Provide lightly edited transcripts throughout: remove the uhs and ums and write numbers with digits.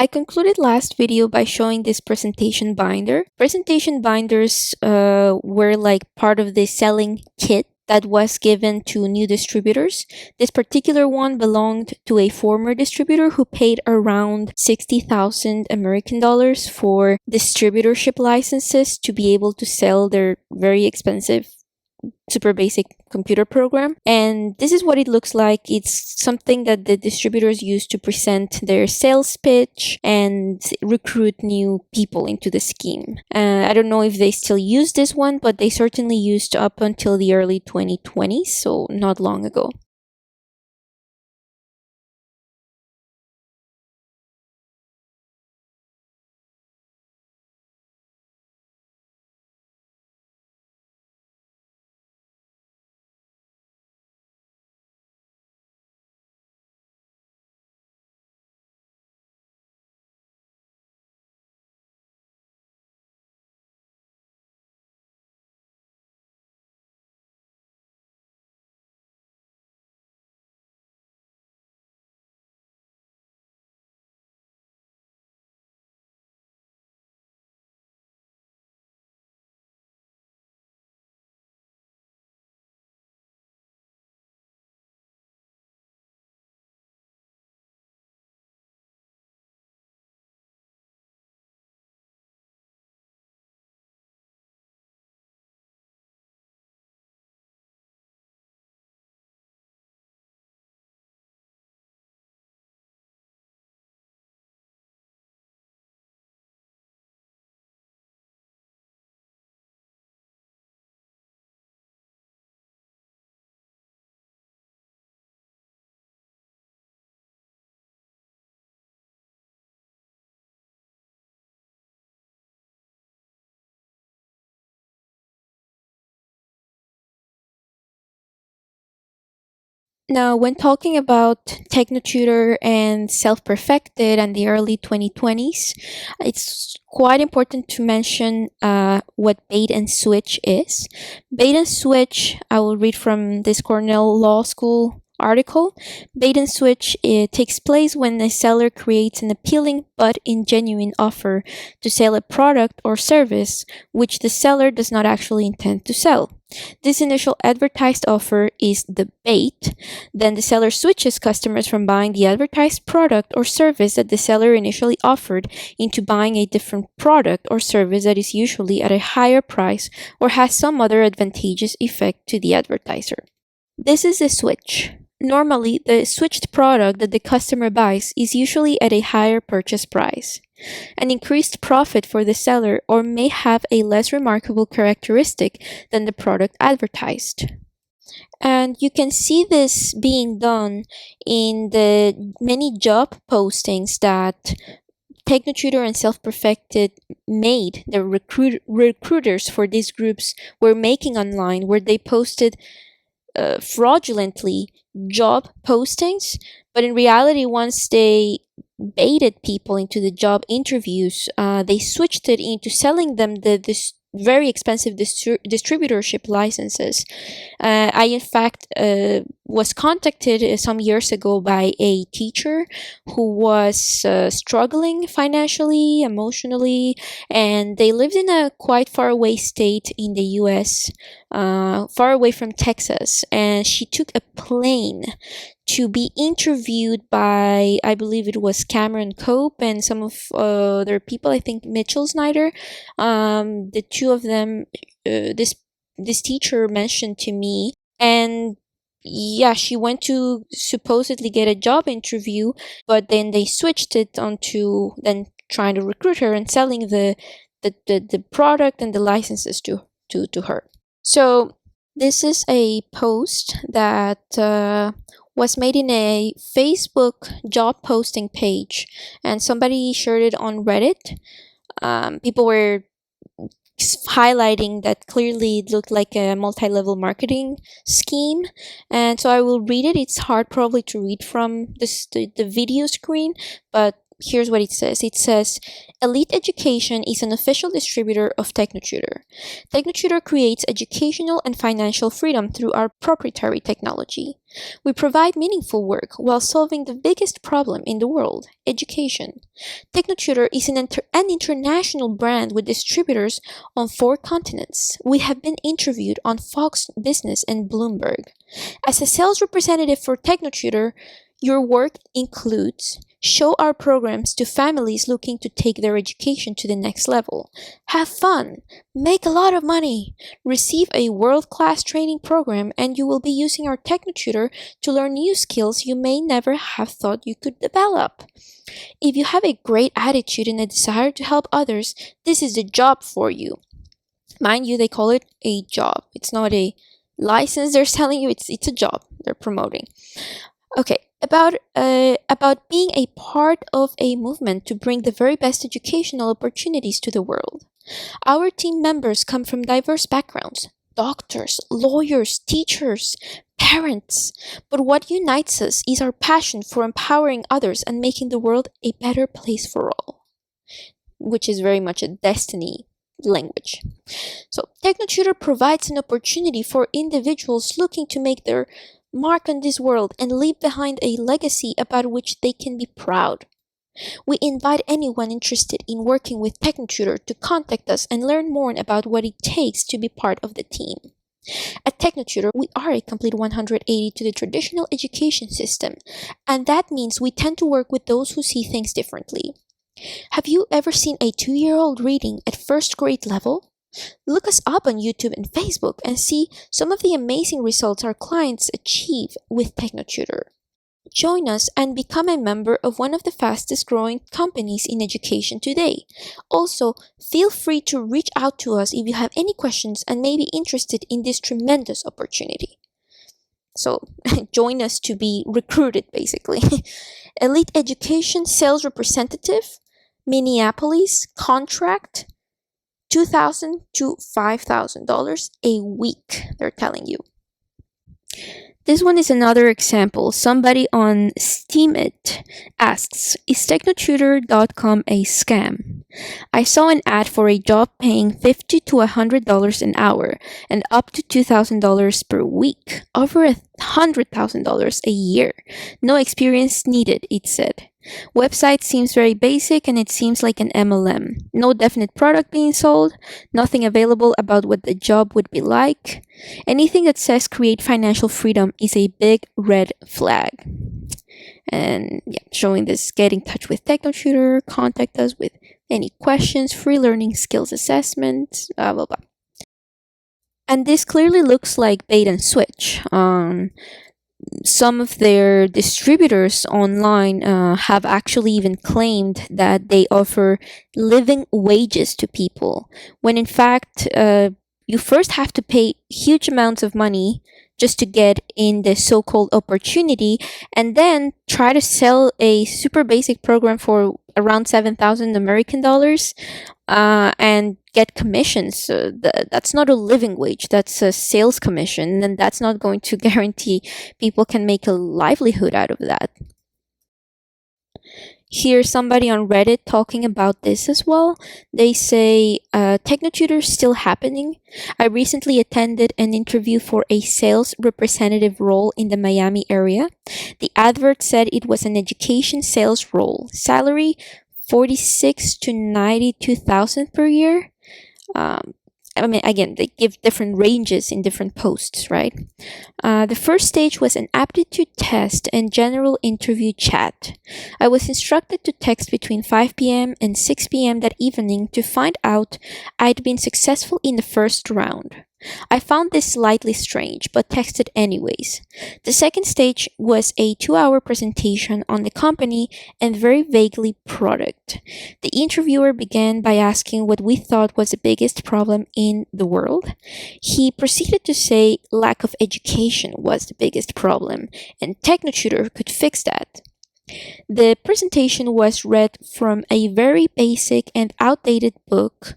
I concluded last video by showing this presentation binder. Presentation binders were like part of the selling kit that was given to new distributors. This particular one belonged to a former distributor who paid around 60,000 American dollars for distributorship licenses to be able to sell their very expensive super basic computer program. And this is what it looks like. It's something that the distributors use to present their sales pitch and recruit new people into the scheme. I don't know if they still use this one, but they certainly used up until the early 2020s, so not long ago. Now, when talking about TechnoTutor and Self-Perfected and the early 2020s, it's quite important to mention what bait and switch is. Bait and switch, I will read from this Cornell Law School article. Bait and switch, it takes place when the seller creates an appealing but ingenuine offer to sell a product or service which the seller does not actually intend to sell. This initial advertised offer is the bait. Then the seller switches customers from buying the advertised product or service that the seller initially offered into buying a different product or service that is usually at a higher price or has some other advantageous effect to the advertiser. This is a switch. Normally, the switched product that the customer buys is usually at a higher purchase price. An increased profit for the seller or may have a less remarkable characteristic than the product advertised. And you can see this being done in the many job postings that TechnoTutor and Self-Perfected made. The recruiters for these groups were making online, where they posted fraudulently job postings, but in reality, once they baited people into the job interviews, they switched it into selling them this very expensive distributorship licenses. I, in fact, was contacted some years ago by a teacher who was struggling financially, emotionally, and they lived in a quite far away state in the US, far away from Texas, and she took a plane to be interviewed by, I believe it was Cameron Cope and some of other people, I think Mitchell Snyder. The two of them, this teacher mentioned to me, and yeah, she went to supposedly get a job interview, but then they switched it onto then trying to recruit her and selling the product and the licenses to her. So this is a post that was made in a Facebook job posting page, and somebody shared it on Reddit. People were highlighting that clearly it looked like a multi-level marketing scheme, and so I will read it. It's hard probably to read from the video screen, but here's what it says. It says, Elite Education is an official distributor of TechnoTutor. TechnoTutor creates educational and financial freedom through our proprietary technology. We provide meaningful work while solving the biggest problem in the world, education. TechnoTutor is an international brand with distributors on 4 continents. We have been interviewed on Fox Business and Bloomberg. As a sales representative for TechnoTutor, your work includes show our programs to families looking to take their education to the next level, have fun, make a lot of money, receive a world-class training program, and you will be using our TechnoTutor to learn new skills you may never have thought you could develop. If you have a great attitude and a desire to help others, this is the job for you. Mind you, they call it a job. It's not a license they're selling you, it's a job they're promoting. Okay, about being a part of a movement to bring the very best educational opportunities to the world. Our team members come from diverse backgrounds: doctors, lawyers, teachers, parents. But what unites us is our passion for empowering others and making the world a better place for all, which is very much a Desteni language. So, TechnoTutor provides an opportunity for individuals looking to make their mark on this world and leave behind a legacy about which they can be proud. We invite anyone interested in working with TechnoTutor to contact us and learn more about what it takes to be part of the team. At TechnoTutor, we are a complete 180 to the traditional education system, and that means we tend to work with those who see things differently. Have you ever seen a 2-year-old reading at first grade level? Look us up on YouTube and Facebook and see some of the amazing results our clients achieve with TechnoTutor. Join us and become a member of one of the fastest growing companies in education today. Also, feel free to reach out to us if you have any questions and may be interested in this tremendous opportunity. So, join us to be recruited, basically. Elite Education Sales Representative, Minneapolis, contract, $2,000 to $5,000 a week, they're telling you. This one is another example. Somebody on Steemit asks, is TechnoTutor.com a scam? I saw an ad for a job paying $50 to $100 an hour and up to $2,000 per week, over $100,000 a year. No experience needed, it said. Website seems very basic and it seems like an MLM. No definite product being sold, nothing available about what the job would be like. Anything that says create financial freedom is a big red flag. And yeah, showing this, get in touch with TechnoTutor, contact us with any questions, free learning skills assessment, blah blah blah. And this clearly looks like bait and switch. Some of their distributors online have actually even claimed that they offer living wages to people, when in fact you first have to pay huge amounts of money just to get in the so-called opportunity, and then try to sell a super basic program for around 7,000 American dollars and get commissions. So that's not a living wage, that's a sales commission, and that's not going to guarantee people can make a livelihood out of that. Here's somebody on Reddit talking about this as well. They say, TechnoTutor is still happening. I recently attended an interview for a sales representative role in the Miami area. The advert said it was an education sales role. Salary, $46,000 to $92,000 per year. I mean, again, they give different ranges in different posts, right? The first stage was an aptitude test and general interview chat. I was instructed to text between 5 p.m. and 6 p.m. that evening to find out I'd been successful in the first round. I found this slightly strange, but texted anyways. The second stage was a 2-hour presentation on the company and very vaguely product. The interviewer began by asking what we thought was the biggest problem in the world. He proceeded to say lack of education was the biggest problem, and TechnoTutor could fix that. The presentation was read from a very basic and outdated book,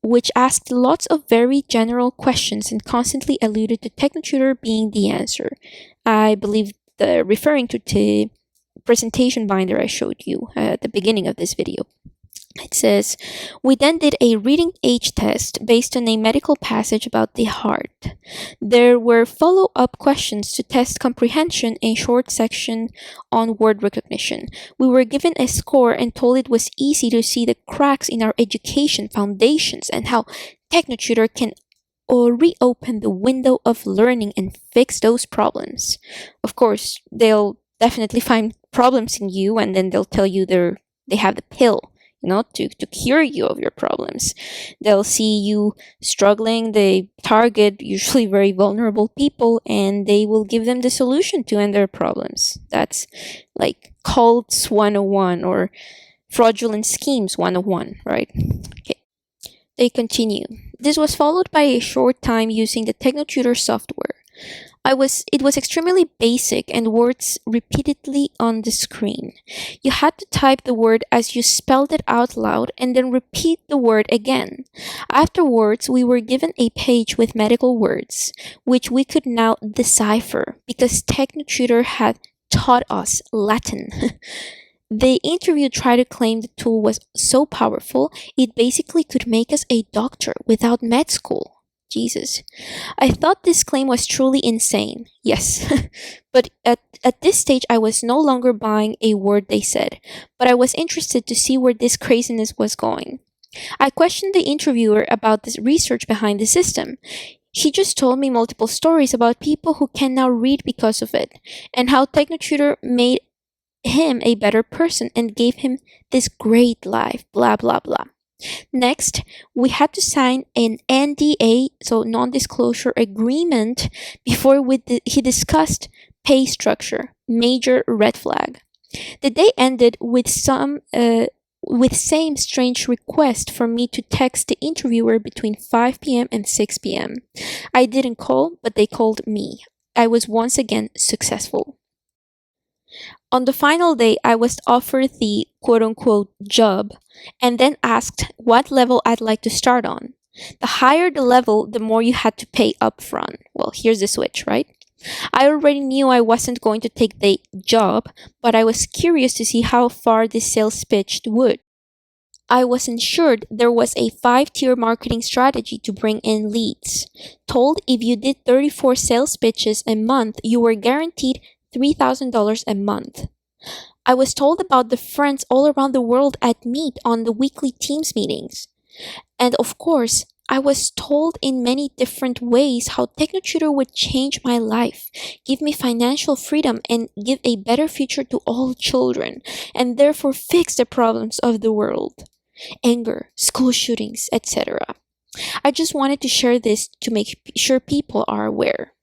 which asked lots of very general questions and constantly alluded to TechnoTutor being the answer. I believe referring to presentation binder I showed you at the beginning of this video. It says, we then did a reading age test based on a medical passage about the heart. There were follow-up questions to test comprehension and short section on word recognition. We were given a score and told it was easy to see the cracks in our education foundations and how TechnoTutor can reopen the window of learning and fix those problems. Of course, they'll definitely find problems in you, and then they'll tell you they have the pill, to cure you of your problems. They'll see you struggling. They target usually very vulnerable people, and they will give them the solution to end their problems. That's like cults 101 or fraudulent schemes 101, right? Okay. They continue. This was followed by a short time using the TechnoTutor software. It was extremely basic and words repeatedly on the screen. You had to type the word as you spelled it out loud and then repeat the word again. Afterwards, we were given a page with medical words, which we could now decipher because TechnoTutor had taught us Latin. The interview tried to claim the tool was so powerful, it basically could make us a doctor without med school. Jesus. I thought this claim was truly insane. Yes. But at this stage, I was no longer buying a word they said, but I was interested to see where this craziness was going. I questioned the interviewer about the research behind the system. He just told me multiple stories about people who can now read because of it, and how TechnoTutor made him a better person and gave him this great life, blah, blah, blah. Next, we had to sign an NDA, so non-disclosure agreement, before he discussed pay structure, major red flag. The day ended with same strange request for me to text the interviewer between 5 p.m. and 6 p.m. I didn't call, but they called me. I was once again successful. On the final day, I was offered the quote-unquote job and then asked what level I'd like to start on. The higher the level, the more you had to pay upfront. Well, here's the switch, right? I already knew I wasn't going to take the job, but I was curious to see how far this sales pitch would. I was assured there was a 5-tier marketing strategy to bring in leads. Told if you did 34 sales pitches a month, you were guaranteed $3,000 a month. I was told about the friends all around the world I'd meet on the weekly Teams meetings. And of course, I was told in many different ways how TechnoTutor would change my life, give me financial freedom, and give a better future to all children, and therefore fix the problems of the world. Anger, school shootings, etc. I just wanted to share this to make sure people are aware.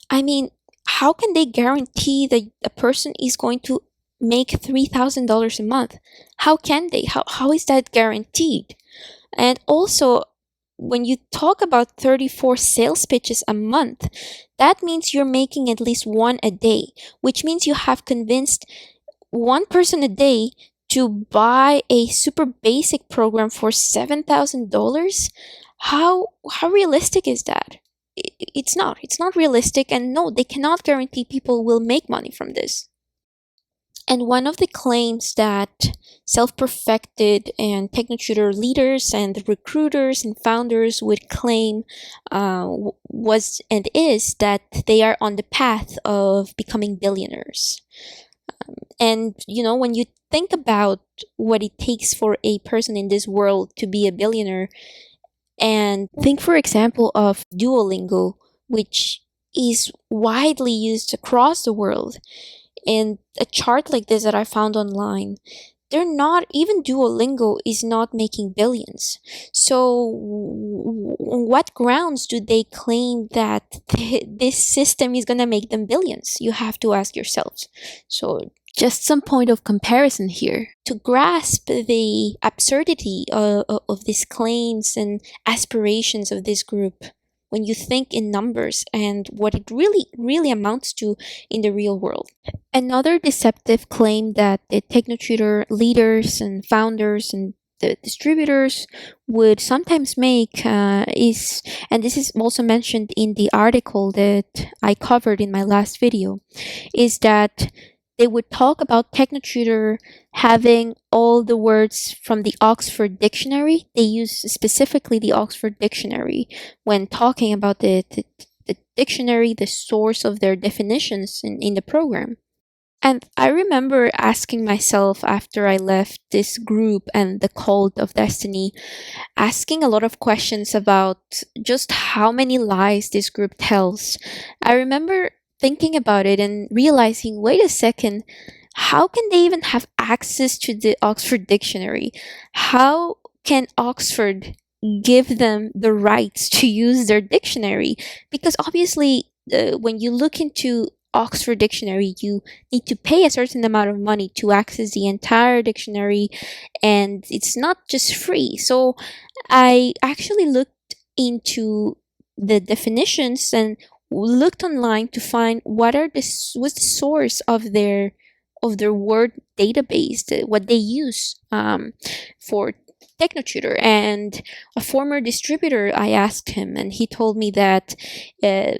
I mean, how can they guarantee that a person is going to make $3,000 a month? How can they? How is that guaranteed? And also, when you talk about 34 sales pitches a month, that means you're making at least one a day, which means you have convinced one person a day to buy a super basic program for $7,000? How realistic is that? It's not realistic, and no, they cannot guarantee people will make money from this. And one of the claims that self-perfected and TechnoTutor leaders and recruiters and founders would claim was and is that they are on the path of becoming billionaires. And when you think about what it takes for a person in this world to be a billionaire, and think, for example, of Duolingo, which is widely used across the world. And a chart like this that I found online, even Duolingo is not making billions. So on what grounds do they claim that this system is going to make them billions? You have to ask yourselves. So just some point of comparison here. To grasp the absurdity of these claims and aspirations of this group, when you think in numbers and what it really amounts to in the real world. Another deceptive claim that the TechnoTutor leaders and founders and the distributors would sometimes make and this is also mentioned in the article that I covered in my last video, is that they would talk about TechnoTutor having all the words from the Oxford Dictionary. They use specifically the Oxford Dictionary when talking about the dictionary, the source of their definitions in the program. And I remember asking myself after I left this group and the cult of Destiny, asking a lot of questions about just how many lies this group tells. I remember thinking about it and realizing, wait a second, how can they even have access to the Oxford Dictionary? How can Oxford give them the rights to use their dictionary? Because obviously, when you look into Oxford Dictionary, you need to pay a certain amount of money to access the entire dictionary, and it's not just free. So I actually looked into the definitions and looked online to find what's the source of their word database, what they use for TechnoTutor. And a former distributor, I asked him, and he told me that uh,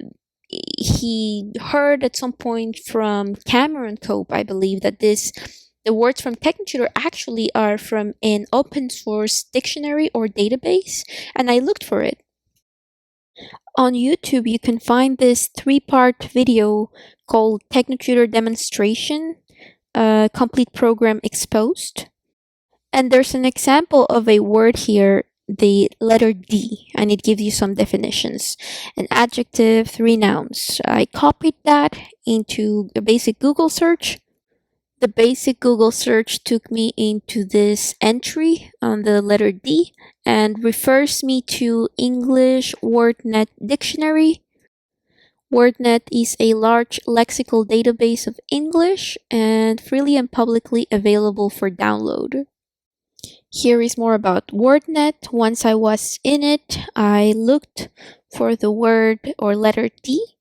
he heard at some point from Cameron Cope, I believe, that the words from TechnoTutor actually are from an open source dictionary or database, and I looked for it. On YouTube, you can find this 3-part video called TechnoTutor Demonstration, Complete Program Exposed. And there's an example of a word here, the letter D, and it gives you some definitions: an adjective, 3 nouns. I copied that into a basic Google search. The basic Google search took me into this entry on the letter D and refers me to English WordNet Dictionary. WordNet is a large lexical database of English and freely and publicly available for download. Here is more about WordNet. Once I was in it, I looked for the word or letter D,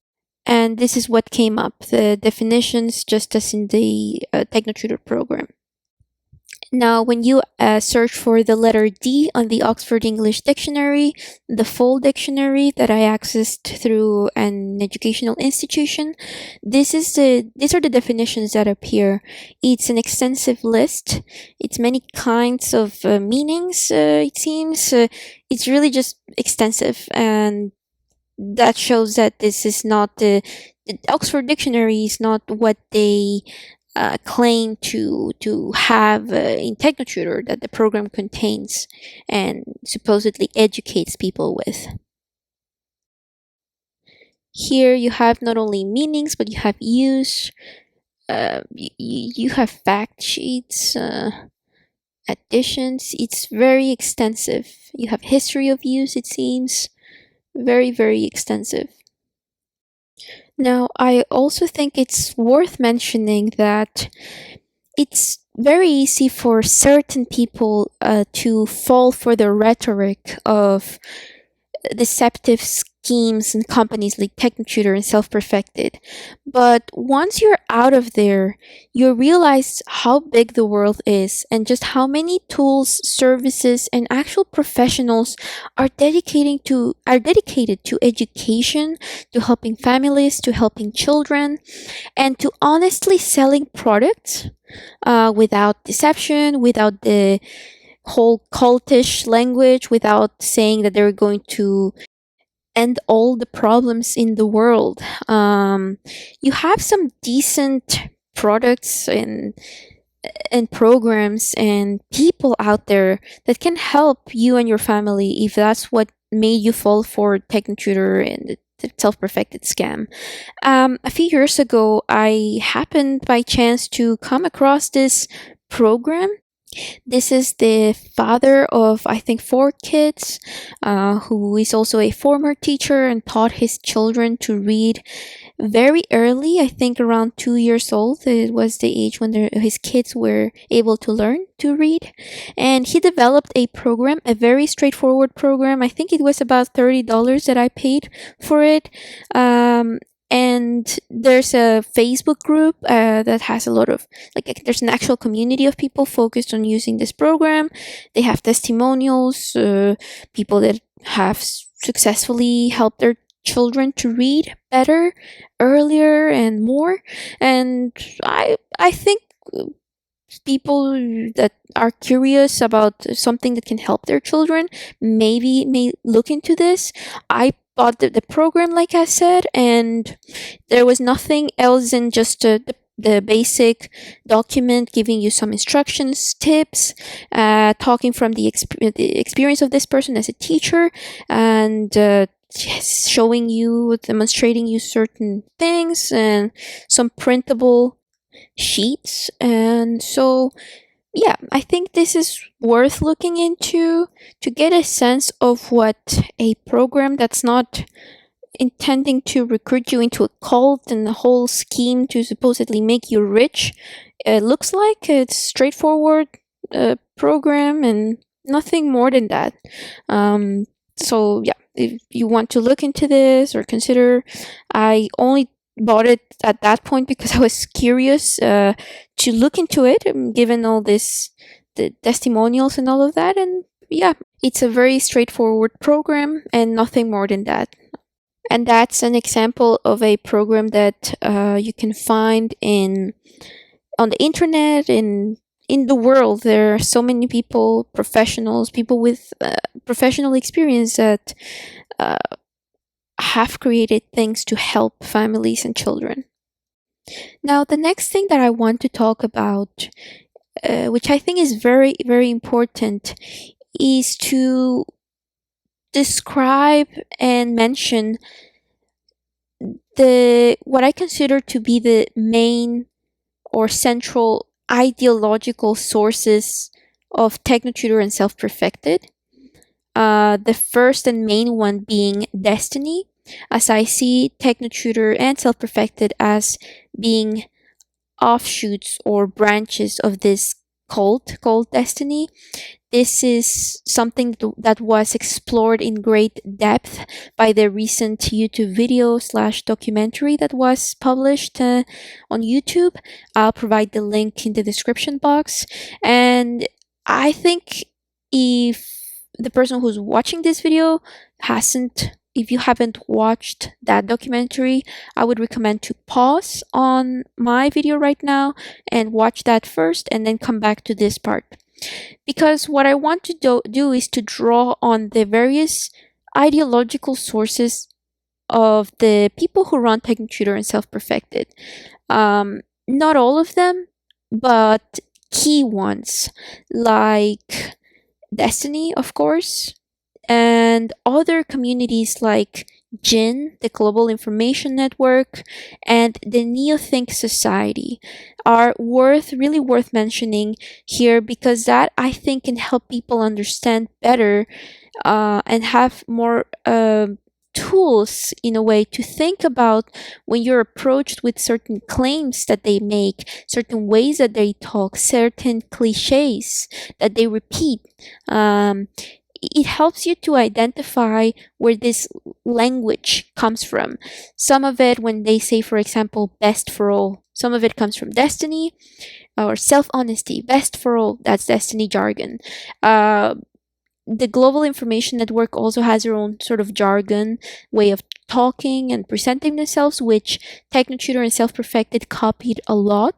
and this is what came up, the definitions just as in the TechnoTutor program. Now, when you search for the letter D on the Oxford English Dictionary, the full dictionary that I accessed through an educational institution, these are the definitions that appear. It's an extensive list. It's many kinds of meanings, it seems. It's really just extensive, and that shows that this is not the Oxford Dictionary is not what they claim to have in TechnoTutor that the program contains and supposedly educates people with. Here you have not only meanings, but you have use. You have fact sheets, additions. It's very extensive. You have history of use. It seems very, very extensive. Now, I also think it's worth mentioning that it's very easy for certain people to fall for the rhetoric of deceptive schemes and companies like TechnoTutor and Self-Perfected. But once you're out of there, you realize how big the world is and just how many tools, services, and actual professionals are dedicated to education, to helping families, to helping children, and to honestly selling products without deception, without the whole cultish language, without saying that they're going to end all the problems in the world. You have some decent products and programs and people out there that can help you and your family if that's what made you fall for TechnoTutor and the self-perfected scam. A few years ago, I happened by chance to come across this program. This is the father of, I think, 4 kids, who is also a former teacher and taught his children to read very early. I think around 2 years old. It was the age when his kids were able to learn to read. And he developed a program, a very straightforward program. I think it was about $30 that I paid for it. And there's a Facebook group that has a lot of, like, there's an actual community of people focused on using this program. They have testimonials, people that have successfully helped their children to read better, earlier, and more. And I think people that are curious about something that can help their children maybe may look into this. I bought the program, like I said, and there was nothing else than just the basic document giving you some instructions, tips, talking from the experience of this person as a teacher, and showing you, demonstrating you certain things, and some printable sheets. And so, yeah, I think this is worth looking into to get a sense of what a program that's not intending to recruit you into a cult and a whole scheme to supposedly make you rich looks like. It's straightforward program and nothing more than that. So yeah, if you want to look into this or consider, I only bought it at that point because I was curious to look into it, given all this, the testimonials and all of that. And yeah, it's a very straightforward program and nothing more than that. And that's an example of a program that you can find on the internet, in the world. There are so many people, professionals, people with professional experience that have created things to help families and children. Now, the next thing that I want to talk about, which I think is very, very important, is to describe and mention what I consider to be the main or central ideological sources of TechnoTutor and Self-Perfected. The first and main one being Desteni, as I see TechnoTutor and Self-Perfected as being offshoots or branches of this cult called Desteni. This is something that was explored in great depth by the recent YouTube video / documentary that was published on YouTube. I'll provide the link in the description box. And I think if the person who's watching this video if you haven't watched that documentary, I would recommend to pause on my video right now and watch that first and then come back to this part. Because what I want to do is to draw on the various ideological sources of the people who run TechnoTutor and Self-Perfected. Not all of them, but key ones, like Desteni, of course, and other communities like GIN, the Global Information Network, and the Neothink Society are really worth mentioning here, because that, I think, can help people understand better and have more tools, in a way, to think about when you're approached with certain claims that they make, certain ways that they talk, certain cliches that they repeat. It helps you to identify where this language comes from. Some of it, when they say, for example, best for all, some of it comes from Desteni, or self-honesty, best for all, that's Desteni jargon. The Global Information Network also has their own sort of jargon, way of talking and presenting themselves, which TechnoTutor and Self-Perfected copied a lot.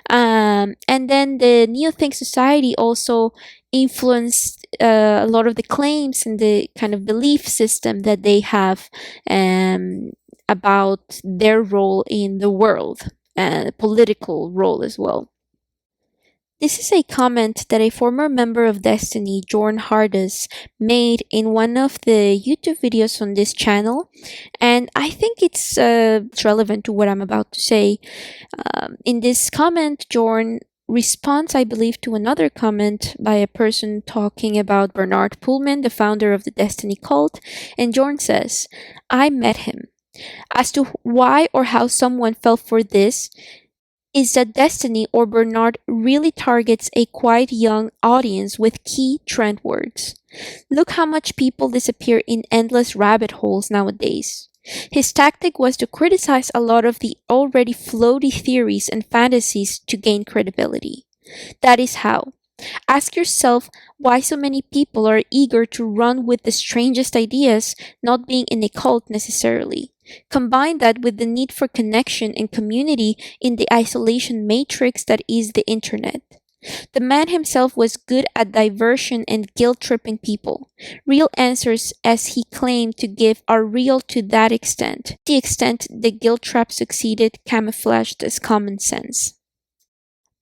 And then the Neothink Society also influenced a lot of the claims and the kind of belief system that they have about their role in the world, and political role as well. This is a comment that a former member of Desteni, Jorn Hardes, made in one of the YouTube videos on this channel, and I think it's relevant to what I'm about to say. In this comment, Jorn responds, I believe, to another comment by a person talking about Bernard Pullman, the founder of the Desteni cult, and Jorn says, "I met him. As to why or how someone fell for this, is that Desteni or Bernard really targets a quite young audience with key trend words. Look how much people disappear in endless rabbit holes nowadays. His tactic was to criticize a lot of the already floaty theories and fantasies to gain credibility. That is how. Ask yourself why so many people are eager to run with the strangest ideas, not being in a cult necessarily. Combine that with the need for connection and community in the isolation matrix that is the internet. The man himself was good at diversion and guilt tripping people. Real answers, as he claimed to give, are real to that extent. The extent the guilt trap succeeded camouflaged as common sense.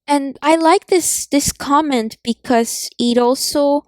And I like this comment because it also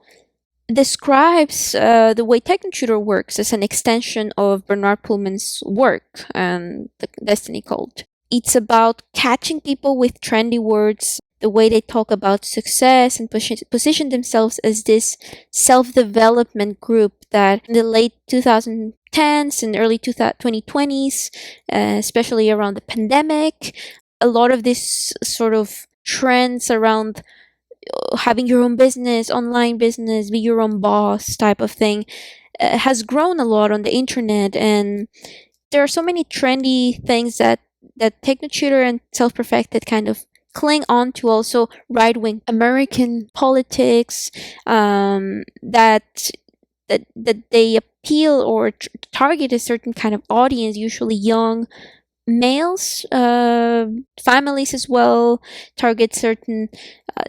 describes the way TechnoTutor works as an extension of Bernard Pullman's work and the Destiny cult. It's about catching people with trendy words, the way they talk about success and position themselves as this self-development group that in the late 2010s and early 2020s, especially around the pandemic, a lot of this sort of trends around having your own business, online business, be your own boss type of thing, has grown a lot on the internet, and there are so many trendy things that TechnoTutor and Self Perfected kind of cling on to. Also, right wing American politics, that they appeal or target a certain kind of audience, usually young males, families as well, target certain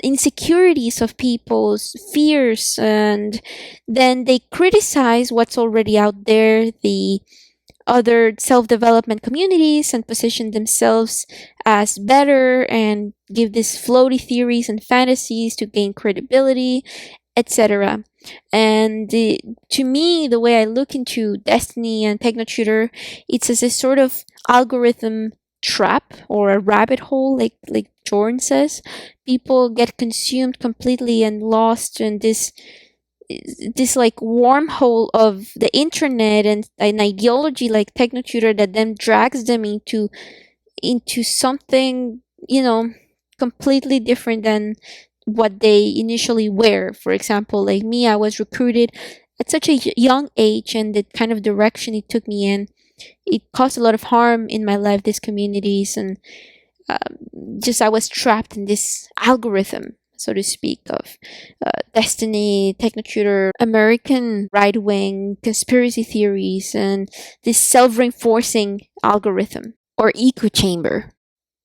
insecurities of people's fears, and then they criticize what's already out there, the other self-development communities, and position themselves as better and give these floaty theories and fantasies to gain credibility, etc. And to me, the way I look into Destiny and TechnoTutor, it's as a sort of algorithm trap or a rabbit hole, like Jordan says. People get consumed completely and lost in this like wormhole of the internet and an ideology like TechnoTutor that then drags them into something, completely different than what they initially were. For example, like me, I was recruited at such a young age, and the kind of direction it took me in, it caused a lot of harm in my life, these communities, and just I was trapped in this algorithm, so to speak, of Destiny, TechnoTutor, American right wing conspiracy theories, and this self reinforcing algorithm or echo chamber.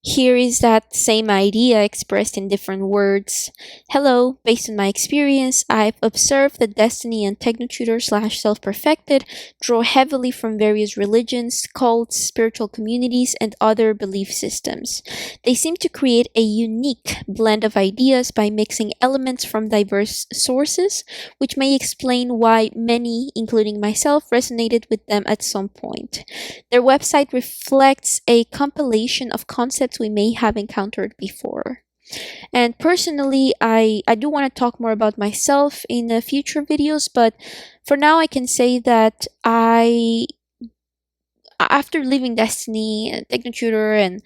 Here is that same idea expressed in different words. Hello, based on my experience, I've observed that Destiny and TechnoTutor slash Self-Perfected draw heavily from various religions, cults, spiritual communities, and other belief systems. They seem to create a unique blend of ideas by mixing elements from diverse sources, which may explain why many, including myself, resonated with them at some point. Their website reflects a compilation of concepts we may have encountered before. And personally, I do want to talk more about myself in future videos, but for now, I can say that after leaving Destiny and TechnoTutor and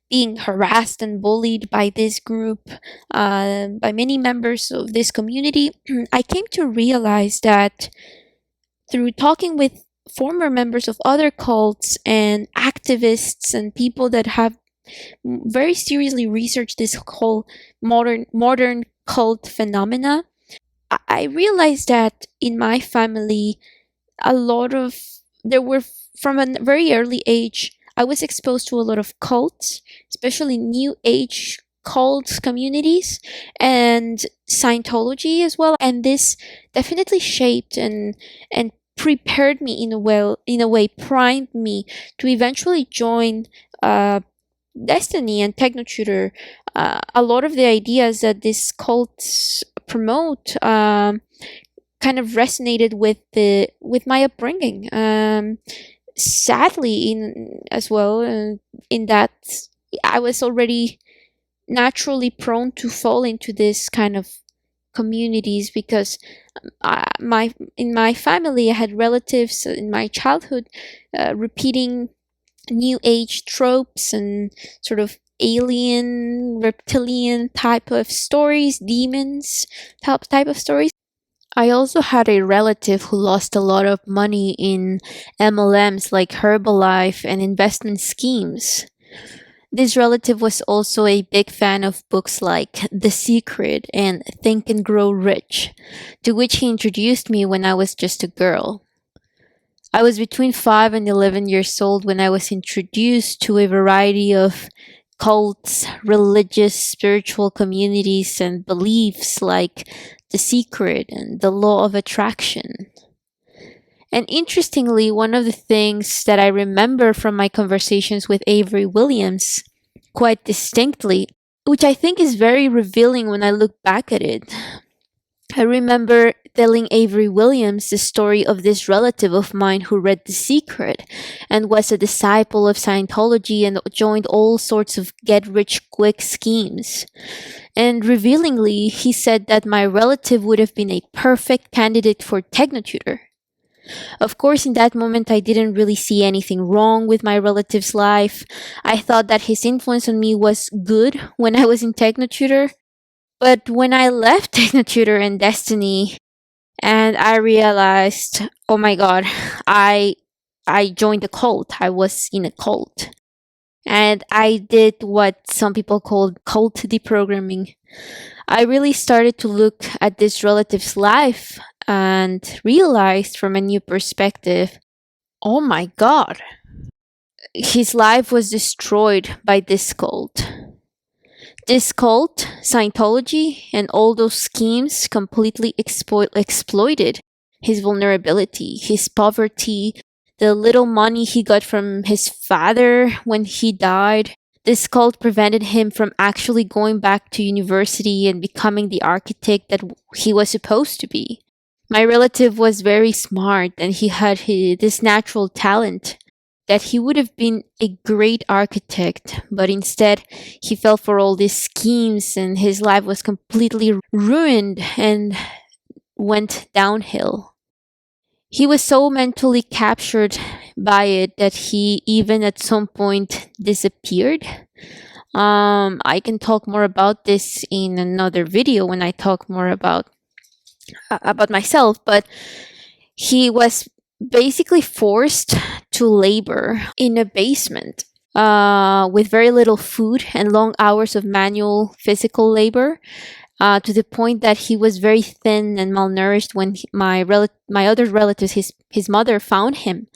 being harassed and bullied by this group, by many members of this community, I came to realize that through talking with former members of other cults and activists and people that have very seriously researched this whole modern cult phenomena, I realized that in my family, a lot of there were from a very early age, I was exposed to a lot of cults, especially new age cult communities and Scientology as well, and this definitely shaped and prepared me in a way primed me to eventually join uh, Destiny and TechnoTutor. A lot of the ideas that these cults promote kind of resonated with my upbringing. Sadly, in as well, in that I was already naturally prone to fall into this kind of communities because my in my family I had relatives in my childhood repeating new age tropes and sort of alien reptilian type of stories, demons type of stories. I also had a relative who lost a lot of money in MLMs like Herbalife and investment schemes. This relative was also a big fan of books like The Secret and Think and Grow Rich, to which he introduced me when I was just a girl. I was between 5 and 11 years old when I was introduced to a variety of cults, religious, spiritual communities, and beliefs like The Secret and the Law of Attraction. And interestingly, one of the things that I remember from my conversations with Avery Williams quite distinctly, which I think is very revealing when I look back at it. I remember telling Avery Williams the story of this relative of mine who read The Secret and was a disciple of Scientology and joined all sorts of get rich quick schemes. And revealingly, he said that my relative would have been a perfect candidate for TechnoTutor. Of course, in that moment, I didn't really see anything wrong with my relative's life. I thought that his influence on me was good when I was in TechnoTutor. But when I left TechnoTutor and Destiny, and I realized, oh my god, I I joined a cult. I was in a cult. And I did what some people call cult deprogramming. I really started to look at this relative's life and realized from a new perspective, oh my god, his life was destroyed by this cult. This cult, Scientology, and all those schemes completely exploited his vulnerability, his poverty, the little money he got from his father when he died. This cult prevented him from actually going back to university and becoming the architect that he was supposed to be. My relative was very smart and he had this natural talent that he would have been a great architect, but instead he fell for all these schemes and his life was completely ruined and went downhill. He was so mentally captured by it that he even at some point disappeared. I can talk more about this in another video when I talk more about myself, but he was basically forced to labor in a basement with very little food and long hours of manual physical labor, to the point that he was very thin and malnourished when my other relatives, his mother found him.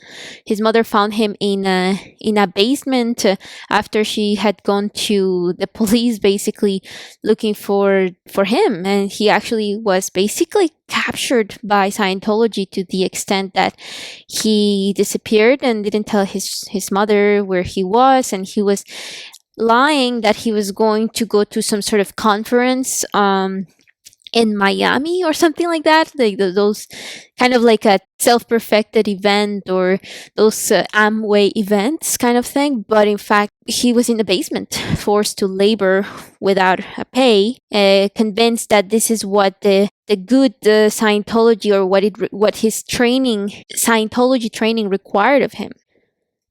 His mother found him in a basement after she had gone to the police, basically looking for him, and he actually was basically captured by Scientology to the extent that he disappeared and didn't tell his mother where he was, and he was lying that he was going to go to some sort of conference in Miami or something like that, like those kind of like a self-perfected event or those Amway events kind of thing. But in fact, he was in the basement, forced to labor without a pay, convinced that this is what the good Scientology or what his training, Scientology training, required of him.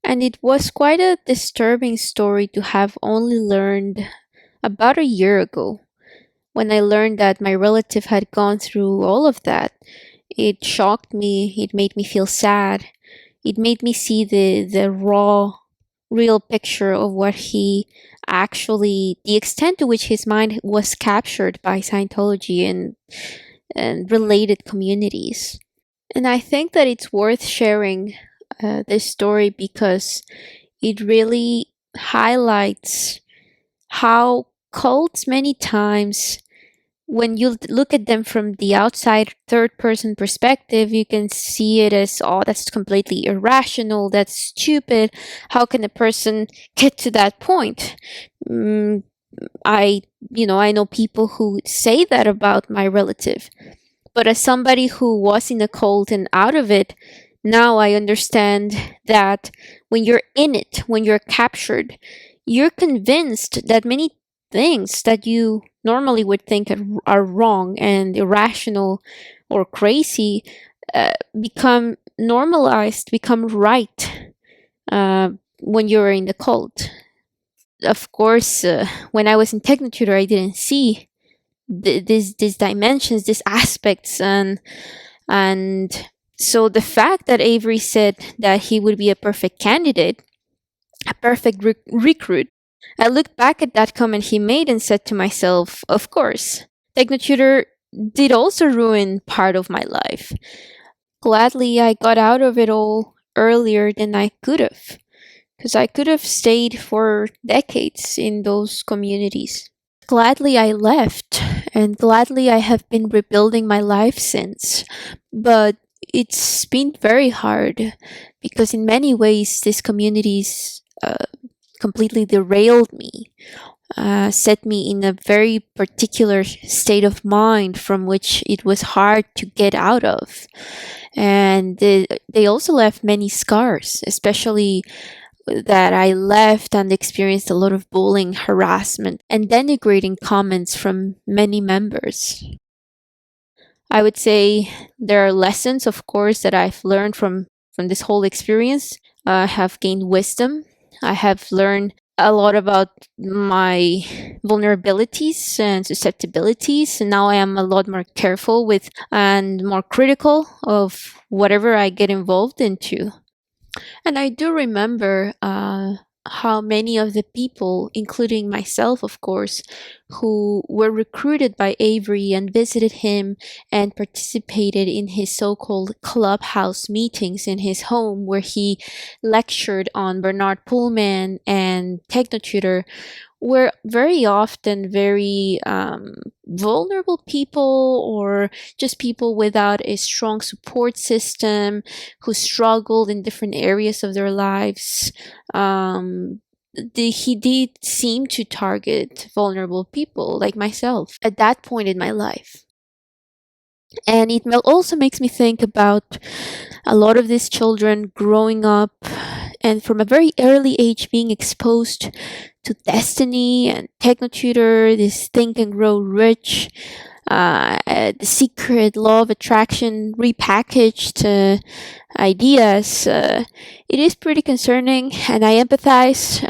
And it was quite a disturbing story to have only learned about a year ago. When I learned that my relative had gone through all of that, it shocked me, it made me feel sad, it made me see the raw, real picture of what he actually, the extent to which his mind was captured by Scientology and related communities. And I think that it's worth sharing this story because it really highlights how cults many times, when you look at them from the outside third person perspective, you can see it as, oh, that's completely irrational, that's stupid, how can a person get to that point? I know people who say that about my relative, but as somebody who was in a cult and out of it, now I understand that when you're in it, when you're captured, you're convinced that many things that you normally would think are wrong and irrational or crazy become normalized, become right when you're in the cult. Of course, when I was in TechnoTutor, I didn't see these dimensions, these aspects, and so the fact that Avery said that he would be a perfect candidate, a perfect recruit, I looked back at that comment he made and said to myself, of course, TechnoTutor did also ruin part of my life. Gladly, I got out of it all earlier than I could have, because I could have stayed for decades in those communities. Gladly, I left, and gladly, I have been rebuilding my life since. But it's been very hard because, in many ways, these communities completely derailed me, set me in a very particular state of mind from which it was hard to get out of. And they also left many scars, especially that I left and experienced a lot of bullying, harassment, and denigrating comments from many members. I would say there are lessons, of course, that I've learned from this whole experience. I have gained wisdom. I have learned a lot about my vulnerabilities and susceptibilities, and now I am a lot more careful with and more critical of whatever I get involved into. And I do remember how many of the people, including myself, of course, who were recruited by Avery and visited him and participated in his so called clubhouse meetings in his home, where he lectured on Bernard Pullman and TechnoTutor, were very often very vulnerable people, or just people without a strong support system, who struggled in different areas of their lives. He did seem to target vulnerable people like myself at that point in my life. And it also makes me think about a lot of these children growing up and from a very early age being exposed to Desteni and TechnoTutor, this Think and Grow Rich, the secret law of attraction repackaged ideas. It is pretty concerning, and I empathize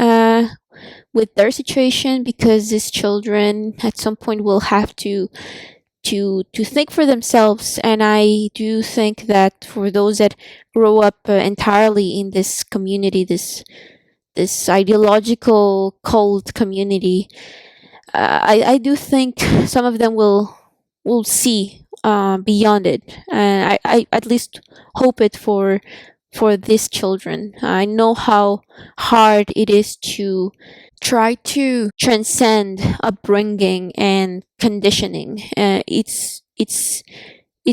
with their situation, because these children at some point will have to think for themselves. And I do think that for those that grow up entirely in this community, this ideological cult community, I do think some of them will see beyond it, and I at least hope it for these children. I know how hard it is to try to transcend upbringing and conditioning. It's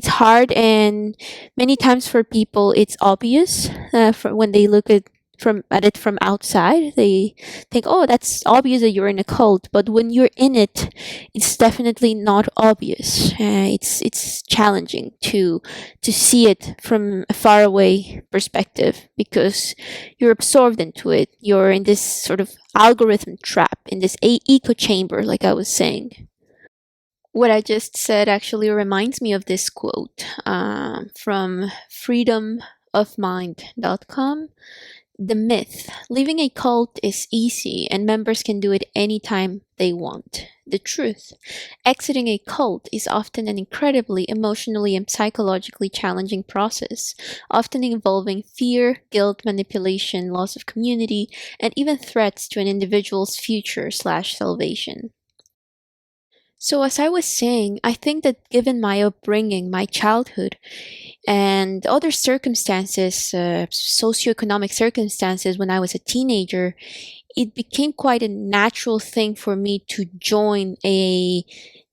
hard, and many times for people it's obvious, when they look at it from outside. They think, oh, that's obvious that you're in a cult, but when you're in it, it's definitely not obvious. It's challenging to see it from a far away perspective, because you're absorbed into it. You're in this sort of algorithm trap, in this echo chamber, like I was saying. What I just said actually reminds me of this quote from freedomofmind.com. The myth: leaving a cult is easy and members can do it anytime they want. The truth: exiting a cult is often an incredibly emotionally and psychologically challenging process, often involving fear, guilt, manipulation, loss of community, and even threats to an individual's future/salvation. So, as I was saying, I think that given my upbringing, my childhood, and other circumstances, socioeconomic circumstances when I was a teenager, it became quite a natural thing for me to join a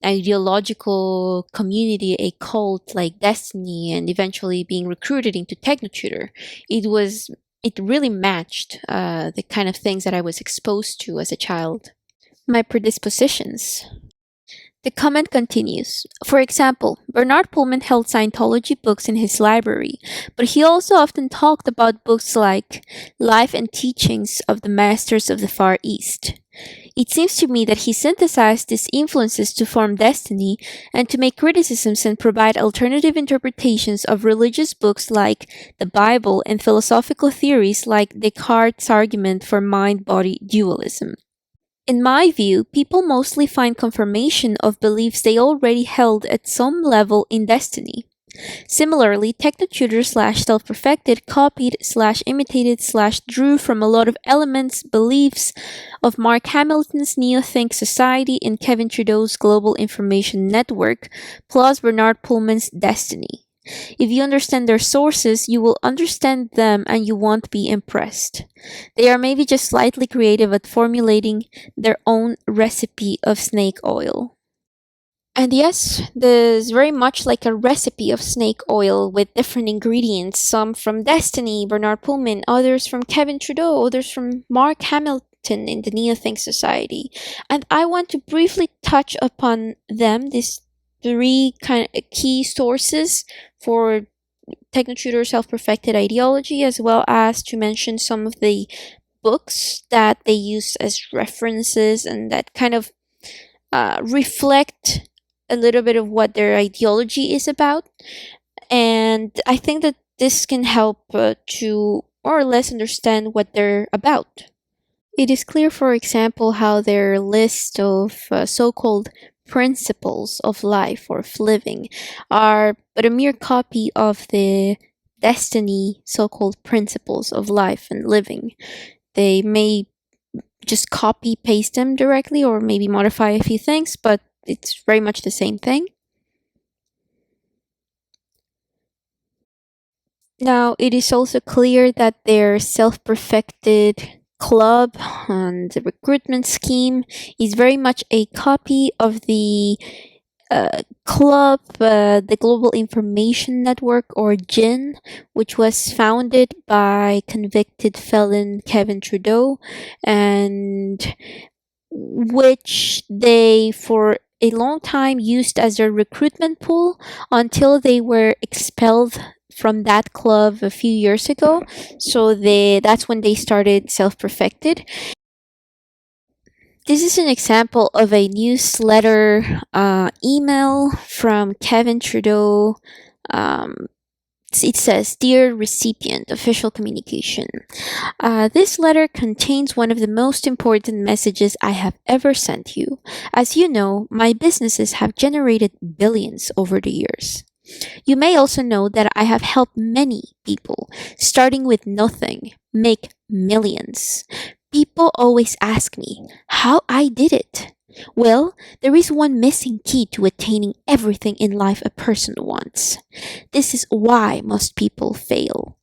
ideological community, a cult like Desteni, and eventually being recruited into TechnoTutor. It really matched the kind of things that I was exposed to as a child. My predispositions. The comment continues. For example, Bernard Pullman held Scientology books in his library, but he also often talked about books like Life and Teachings of the Masters of the Far East. It seems to me that he synthesized these influences to form Desteni and to make criticisms and provide alternative interpretations of religious books like the Bible and philosophical theories like Descartes' argument for mind-body dualism. In my view, people mostly find confirmation of beliefs they already held at some level in Destiny. Similarly, TechnoTutor slash self-perfected copied slash imitated slash drew from a lot of elements, beliefs of Mark Hamilton's Neothink Society and Kevin Trudeau's Global Information Network, plus Bernard Pullman's Destiny. If you understand their sources, you will understand them and you won't be impressed. They are maybe just slightly creative at formulating their own recipe of snake oil. And yes, there's very much like a recipe of snake oil with different ingredients, some from Destiny, Bernard Pullman, others from Kevin Trudeau, others from Mark Hamilton in the Neothink Society. And I want to briefly touch upon them, these three kind of key sources for TechnoTutor self-perfected ideology, as well as to mention some of the books that they use as references and that kind of reflect a little bit of what their ideology is about. And I think that this can help to more or less understand what they're about. It is clear, for example, how their list of so called principles of life or of living are but a mere copy of the Destiny so called principles of life and living. They may just copy paste them directly or maybe modify a few things, but it's very much the same thing. Now, it is also clear that their self perfected club and the recruitment scheme is very much a copy of the club, the Global Information Network, or GIN, which was founded by convicted felon Kevin Trudeau, and which they, for a long time, used as their recruitment pool until they were expelled from that club a few years ago. So that's when they started Self Perfected. This is an example of a newsletter email from Kevin Trudeau. It says, "Dear recipient, official communication. This letter contains one of the most important messages I have ever sent you. As you know, my businesses have generated billions over the years. You may also know that I have helped many people, starting with nothing, make millions. People always ask me how I did it. Well, there is one missing key to attaining everything in life a person wants. This is why most people fail.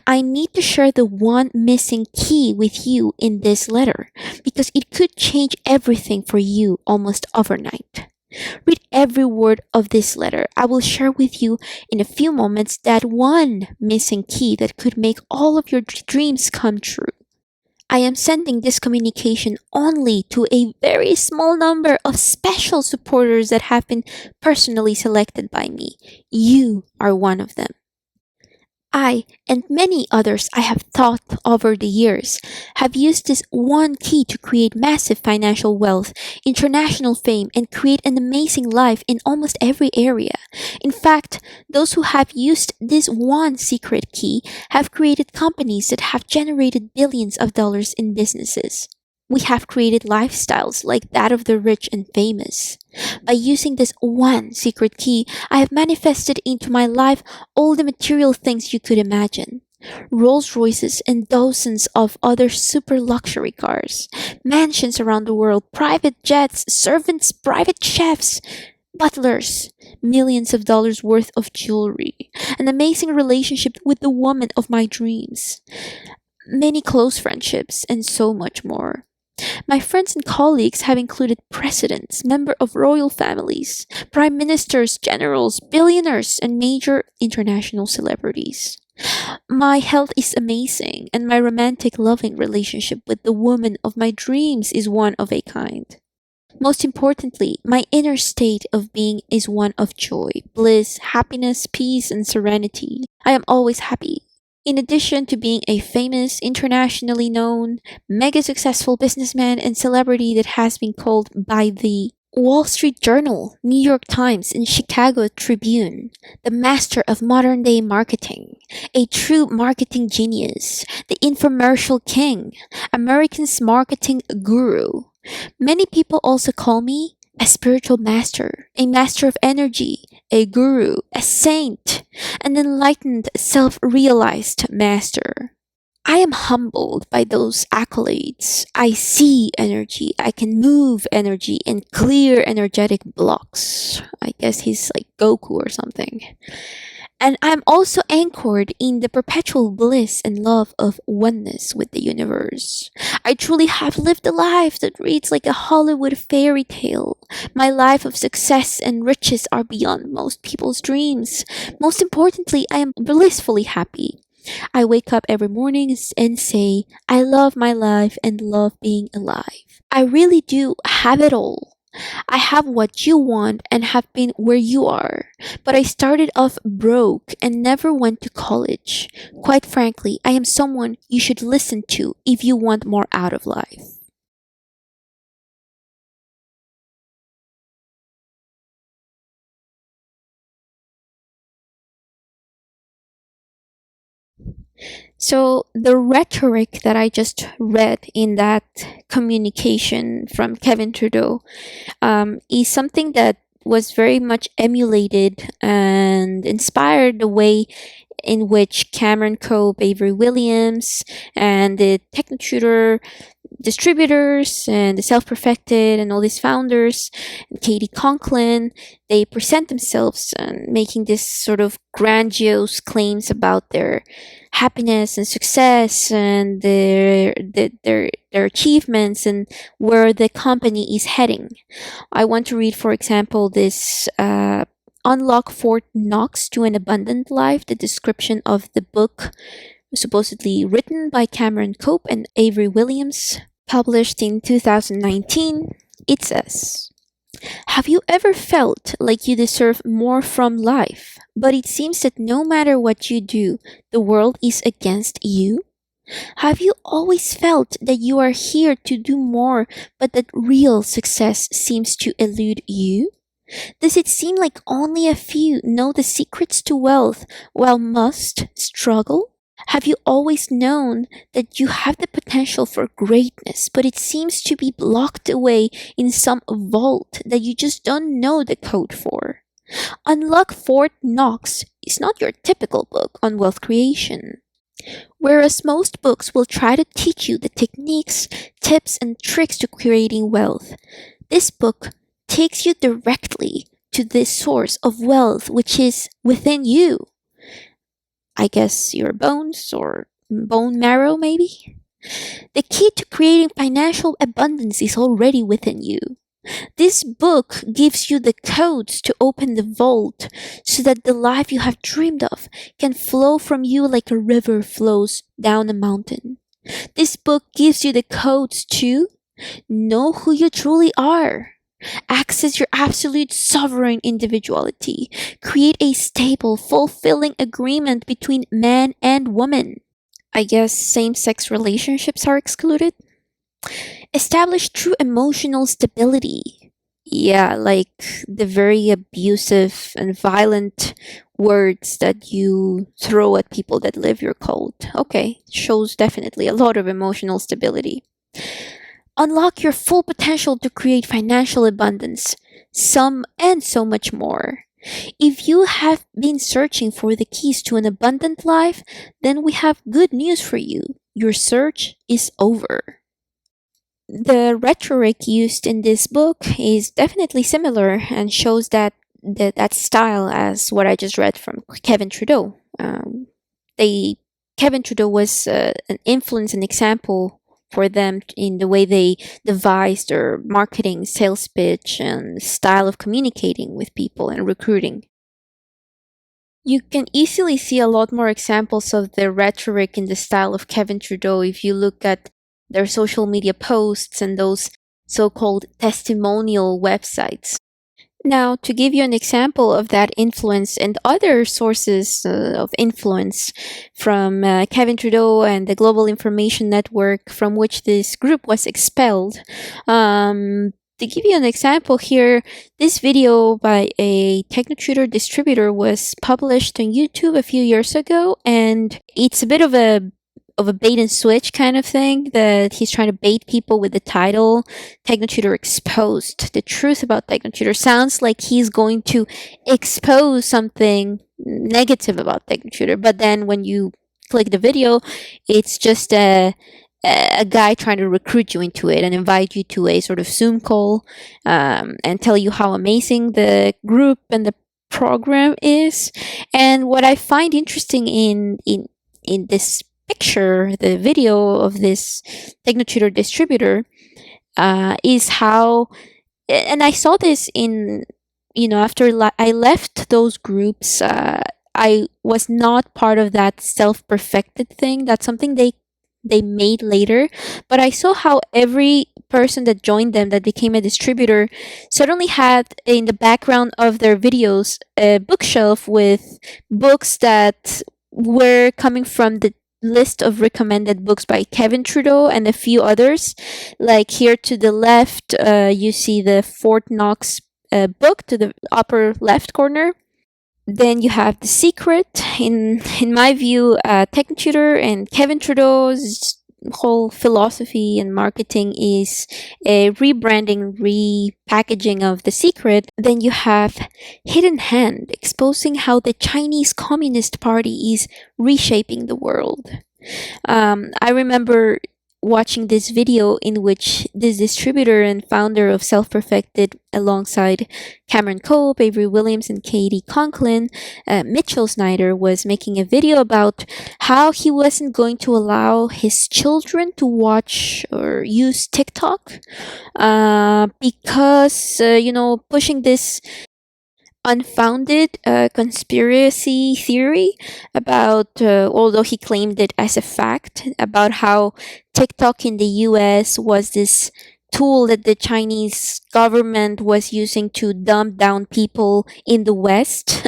I need to share the one missing key with you in this letter because it could change everything for you almost overnight. Read every word of this letter. I will share with you in a few moments that one missing key that could make all of your dreams come true. I am sending this communication only to a very small number of special supporters that have been personally selected by me. You are one of them. I, and many others I have taught over the years, have used this one key to create massive financial wealth, international fame, and create an amazing life in almost every area. In fact, those who have used this one secret key have created companies that have generated billions of dollars in businesses. We have created lifestyles like that of the rich and famous. By using this one secret key, I have manifested into my life all the material things you could imagine. Rolls Royces and dozens of other super luxury cars, mansions around the world, private jets, servants, private chefs, butlers, millions of dollars worth of jewelry, an amazing relationship with the woman of my dreams, many close friendships, and so much more. My friends and colleagues have included presidents, members of royal families, prime ministers, generals, billionaires, and major international celebrities. My health is amazing, and my romantic loving relationship with the woman of my dreams is one of a kind. Most importantly, my inner state of being is one of joy, bliss, happiness, peace, and serenity. I am always happy. In addition to being a famous, internationally known, mega successful businessman and celebrity that has been called by the Wall Street Journal, New York Times, and Chicago Tribune the master of modern day marketing, a true marketing genius, the infomercial king, America's marketing guru, Many people also call me a spiritual master, a master of energy, a guru, a saint, an enlightened, self realized master. I am humbled by those accolades. I see energy. I can move energy and clear energetic blocks. I guess he's like Goku or something. And I'm also anchored in the perpetual bliss and love of oneness with the universe. I truly have lived a life that reads like a Hollywood fairy tale. My life of success and riches are beyond most people's dreams. Most importantly, I am blissfully happy. I wake up every morning and say, I love my life and love being alive. I really do have it all. I have what you want and have been where you are. But I started off broke and never went to college. Quite frankly, I am someone you should listen to if you want more out of life. So, the rhetoric that I just read in that communication from Kevin Trudeau is something that was very much emulated and inspired the way in which Cameron Cope, Avery Williams, and the TechnoTutor distributors and the self-perfected and all these founders and Katie Conklin, they present themselves and making this sort of grandiose claims about their happiness and success and their achievements and where the company is heading. I want to read, for example, this Unlock Fort Knox to an Abundant Life, the description of the book supposedly written by Cameron Cope and Avery Williams, published in 2019. It says, have you ever felt like you deserve more from life, but it seems that no matter what you do, the world is against you? Have you always felt that you are here to do more, but that real success seems to elude you? Does it seem like only a few know the secrets to wealth while most struggle? Have you always known that you have the potential for greatness, but it seems to be blocked away in some vault that you just don't know the code for? Unlock Fort Knox is not your typical book on wealth creation. Whereas most books will try to teach you the techniques, tips, and tricks to creating wealth, this book takes you directly to the source of wealth, which is within you. I guess your bones or bone marrow, maybe? The key to creating financial abundance is already within you. This book gives you the codes to open the vault so that the life you have dreamed of can flow from you like a river flows down a mountain. This book gives you the codes to know who you truly are. Access your absolute sovereign individuality. Create a stable, fulfilling agreement between man and woman. I guess same sex relationships are excluded. Establish true emotional stability. Yeah, like the very abusive and violent words that you throw at people that live your cult. Okay, shows definitely a lot of emotional stability. Unlock your full potential to create financial abundance, some and so much more. If you have been searching for the keys to an abundant life, then we have good news for you. Your search is over. The rhetoric used in this book is definitely similar and shows that style as what I just read from Kevin Trudeau. They Kevin Trudeau was an influence and example for them in the way they devised their marketing, sales pitch, and style of communicating with people and recruiting. You can easily see a lot more examples of the rhetoric in the style of Kevin Trudeau if you look at their social media posts and those so called testimonial websites. Now, to give you an example of that influence and other sources of influence from Kevin Trudeau and the Global Information Network, from which this group was expelled, to give you an example here, this video by a TechnoTutor distributor was published on YouTube a few years ago, and it's a bit of a a bait and switch kind of thing, that he's trying to bait people with the title TechnoTutor Exposed. The truth about TechnoTutor sounds like he's going to expose something negative about TechnoTutor, but then when you click the video, it's just a guy trying to recruit you into it and invite you to a sort of Zoom call, and tell you how amazing the group and the program is. And what I find interesting in this picture, the video of this TechnoTutor distributor, is how, and I saw this in, after I left those groups, I was not part of that self-perfected thing. That's something they made later, but I saw how every person that joined them, that became a distributor, suddenly had in the background of their videos a bookshelf with books that were coming from the list of recommended books by Kevin Trudeau and a few others. Like here to the left, you see the Fort Knox book to the upper left corner. Then you have The Secret. In my view, TechnoTutor and Kevin Trudeau's whole philosophy and marketing is a rebranding, repackaging of The Secret. Then you have Hidden Hand, exposing how the Chinese Communist Party is reshaping the world. I remember watching this video in which this distributor and founder of Self Perfected, alongside Cameron Cope, Avery Williams, and Katie Conklin, Mitchell Snyder, was making a video about how he wasn't going to allow his children to watch or use TikTok, because, pushing this unfounded conspiracy theory about, although he claimed it as a fact, about how TikTok in the US was this tool that the Chinese government was using to dumb down people in the West,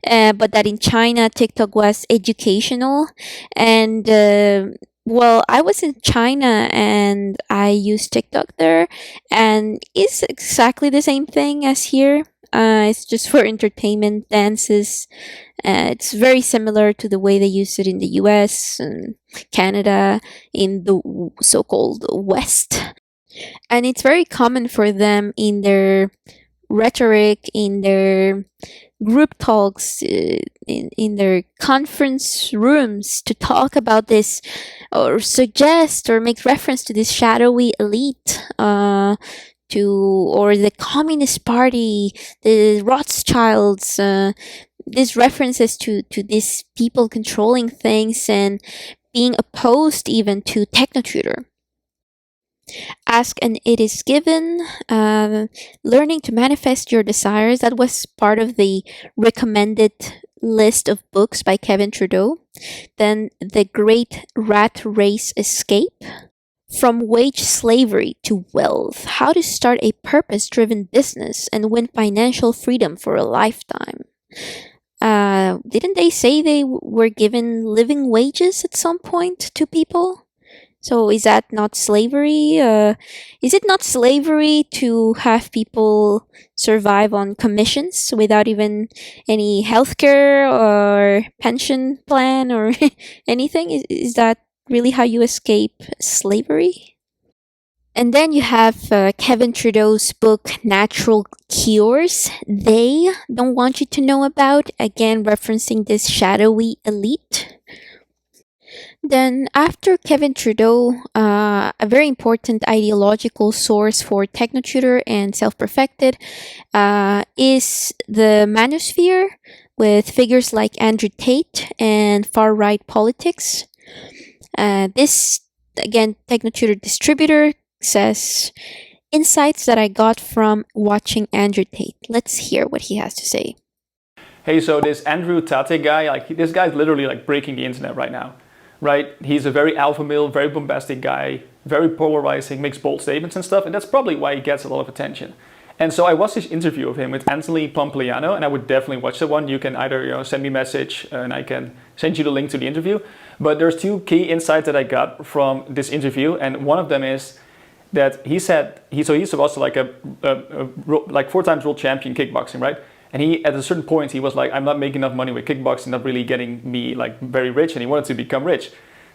but that in China, TikTok was educational. And well, I was in China and I used TikTok there, and it's exactly the same thing as here. It's just for entertainment, dances. It's very similar to the way they use it in the US and Canada, in the so-called West. And it's very common for them in their rhetoric, in their group talks, in their conference rooms, to talk about this, or suggest or make reference to this shadowy elite, or the Communist Party, the Rothschilds, these references to these people controlling things and being opposed even to TechnoTutor. Ask and it is given. Learning to manifest your desires. That was part of the recommended list of books by Kevin Trudeau. Then The Great Rat Race Escape. From Wage Slavery to Wealth. How to Start a Purpose-Driven Business and Win Financial Freedom for a Lifetime. Didn't they say they were given living wages at some point to people? So is that not slavery? Is it not slavery to have people survive on commissions without even any healthcare or pension plan or anything? Is that really how you escape slavery? And then you have Kevin Trudeau's book, Natural Cures, They Don't Want You to Know About, again referencing this shadowy elite. Then, after Kevin Trudeau, a very important ideological source for TechnoTutor and Self Perfected is the Manosphere, with figures like Andrew Tate and far right politics. This, again, TechnoTutor distributor says, insights that I got from watching Andrew Tate. Let's hear what he has to say. Hey, so this Andrew Tate guy, this guy's literally breaking the internet right now, right? He's a very alpha male, very bombastic guy, very polarizing, makes bold statements and stuff, and that's probably why he gets a lot of attention. And so I watched this interview of him with Anthony Pompliano, and I would definitely watch the one. You can either send me a message and I can send you the link to the interview. But there's two key insights that I got from this interview, and one of them is that he said he's also like a 4 times world champion kickboxing, right? And he, at a certain point, he was like, I'm not making enough money with kickboxing, not really getting me very rich, and he wanted to become rich.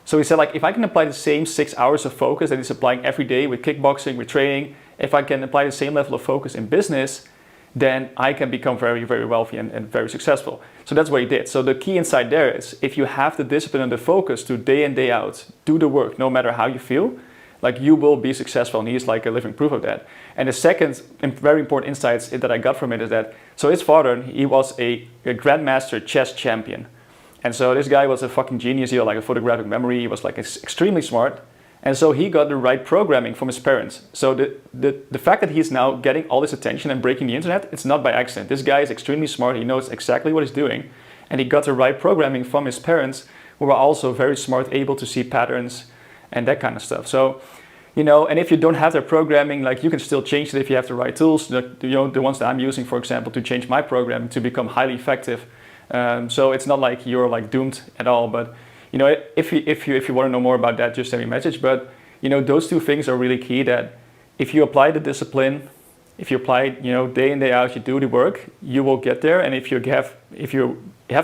So he said, like, if I can apply the same 6 hours of focus that he's applying every day with kickboxing, with training, if I can apply the same level of focus in business, then I can become very, very wealthy and very successful. So that's what he did. So the key insight there is, if you have the discipline and the focus to day in, day out, do the work, no matter how you feel, like, you will be successful. And he's like a living proof of that. And the second very important insights that I got from it is that, so his father, he was a grandmaster chess champion. And so this guy was a fucking genius. He had like a photographic memory. He was like extremely smart. And so he got the right programming from his parents. So the fact that he's now getting all this attention and breaking the internet, it's not by accident. This guy is extremely smart. He knows exactly what he's doing. And he got the right programming from his parents, who are also very smart, able to see patterns and that kind of stuff. So, you know, and if you don't have their programming, like, you can still change it if you have the right tools. The ones that I'm using, for example, to change my program to become highly effective. So it's not like you're like doomed at all. But, you know, if you want to know more about that, just send me a message. But, you know, those two things are really key. That if you apply the discipline, if you apply it, you know, day in, day out, you do the work, you will get there. And if you have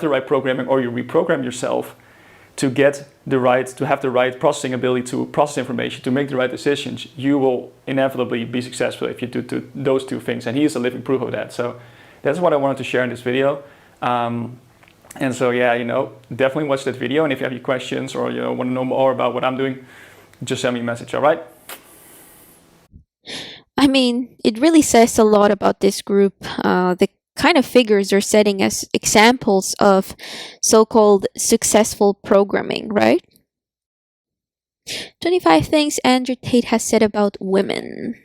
the right programming, or you reprogram yourself to have the right processing ability to process information, to make the right decisions, you will inevitably be successful if you do those two things. And he is a living proof of that. So that's what I wanted to share in this video. And so, yeah, you know, definitely watch that video. And if you have any questions, or, you know, want to know more about what I'm doing, just send me a message. All right. I mean, it really says a lot about this group. The kind of figures they're setting as examples of so-called successful programming, right? 25 things Andrew Tate has said about women.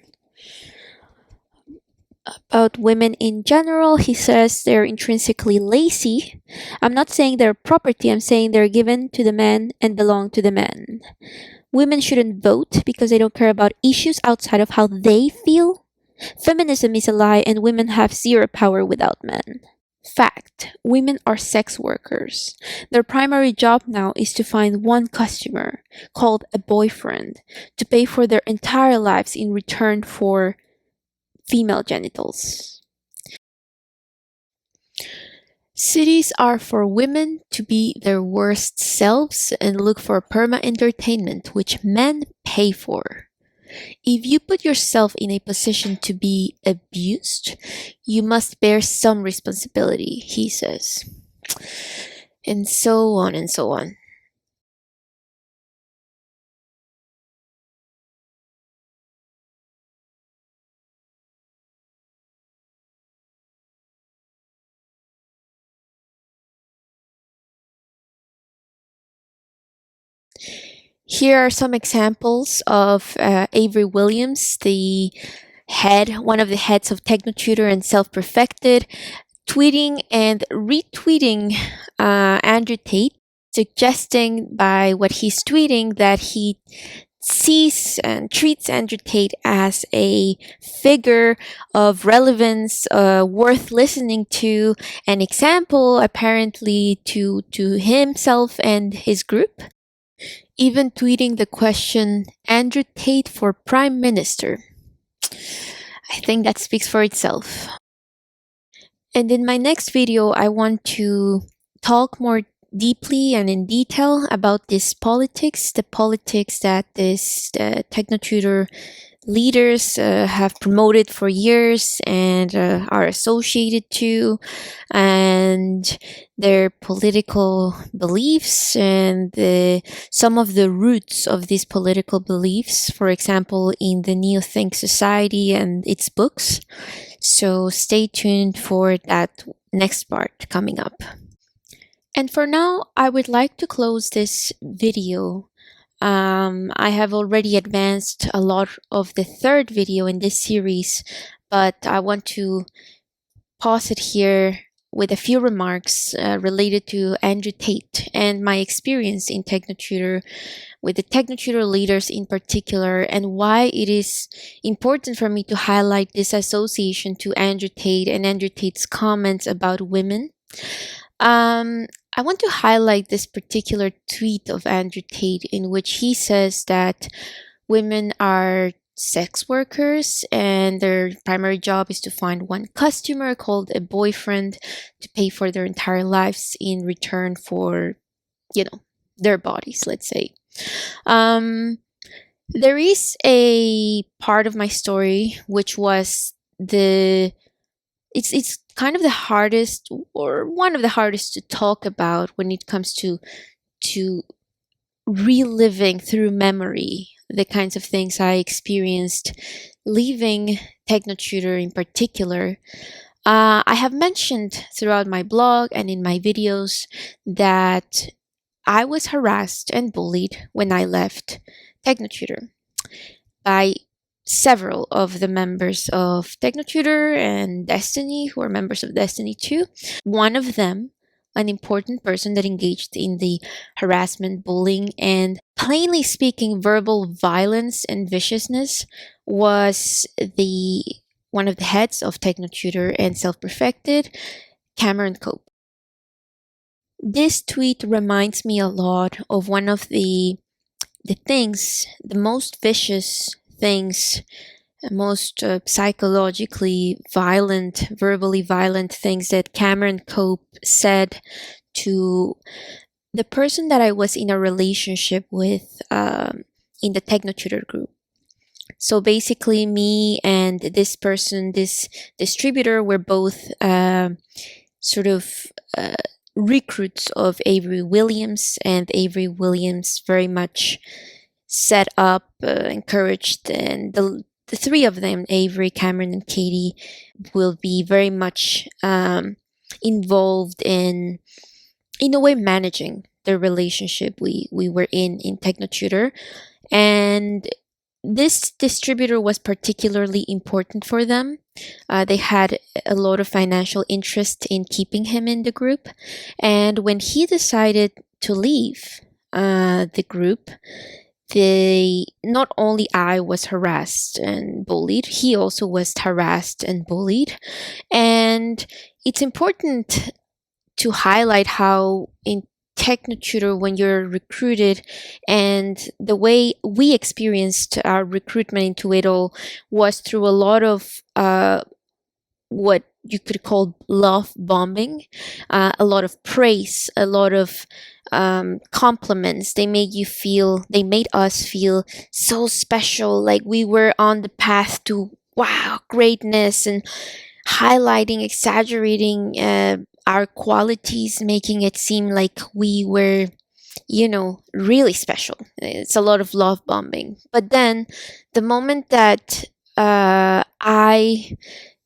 About women in general, he says they're intrinsically lazy. I'm not saying they're property, I'm saying they're given to the men and belong to the men. Women shouldn't vote because they don't care about issues outside of how they feel. Feminism is a lie, and women have zero power without men. Fact: women are sex workers. Their primary job now is to find one customer, called a boyfriend, to pay for their entire lives in return for female genitals. Cities are for women to be their worst selves and look for perma entertainment, which men pay for. If you put yourself in a position to be abused, you must bear some responsibility, he says. And so on and so on. Here are some examples of Avery Williams, one of the heads of TechnoTutor and Self-Perfected, tweeting and retweeting Andrew Tate, suggesting by what he's tweeting that he sees and treats Andrew Tate as a figure of relevance, worth listening to, an example apparently to himself and his group. Even tweeting the question, Andrew Tate for Prime Minister. I think that speaks for itself. And in my next video, I want to talk more deeply and in detail about this politics, the politics that this TechnoTutor leaders have promoted for years and are associated to, and their political beliefs and some of the roots of these political beliefs, for example, in the Neo-Think Society and its books. So stay tuned for that next part coming up. And for now, I would like to close this video. I have already advanced a lot of the third video in this series, but I want to pause it here with a few remarks related to Andrew Tate and my experience in TechnoTutor, with the TechnoTutor leaders in particular, and why it is important for me to highlight this association to Andrew Tate and Andrew Tate's comments about women. I want to highlight this particular tweet of Andrew Tate in which he says that women are sex workers and their primary job is to find one customer, called a boyfriend, to pay for their entire lives in return for, their bodies, let's say. Um, there is a part of my story which was the it's kind of the hardest, or one of the hardest, to talk about when it comes to reliving through memory the kinds of things I experienced leaving TechnoTutor in particular. I have mentioned throughout my blog and in my videos that I was harassed and bullied when I left TechnoTutor by several of the members of TechnoTutor and Desteni, who are members of Desteni too. One of them, an important person that engaged in the harassment, bullying, and plainly speaking, verbal violence and viciousness, was the one of the heads of TechnoTutor and self-perfected, Cameron Cope. This tweet reminds me a lot of one of the most vicious things, most psychologically violent, verbally violent things that Cameron Cope said to the person that I was in a relationship with in the TechnoTutor group. So basically, me and this person, this distributor, were both sort of recruits of Avery Williams, and Avery Williams very much set up, encouraged, and the three of them, Avery, Cameron, and Katie, will be very much involved in a way, managing the relationship we were in TechnoTutor. And this distributor was particularly important for them. They had a lot of financial interest in keeping him in the group. And when he decided to leave the group, not only I was harassed and bullied, he also was harassed and bullied. And it's important to highlight how in TechnoTutor, when you're recruited, and the way we experienced our recruitment into it all was through a lot of what you could call love bombing, a lot of praise, a lot of compliments. They made us feel so special, like we were on the path to wow, greatness, and highlighting, exaggerating our qualities, making it seem like we were, really special. It's a lot of love bombing. But then the moment that I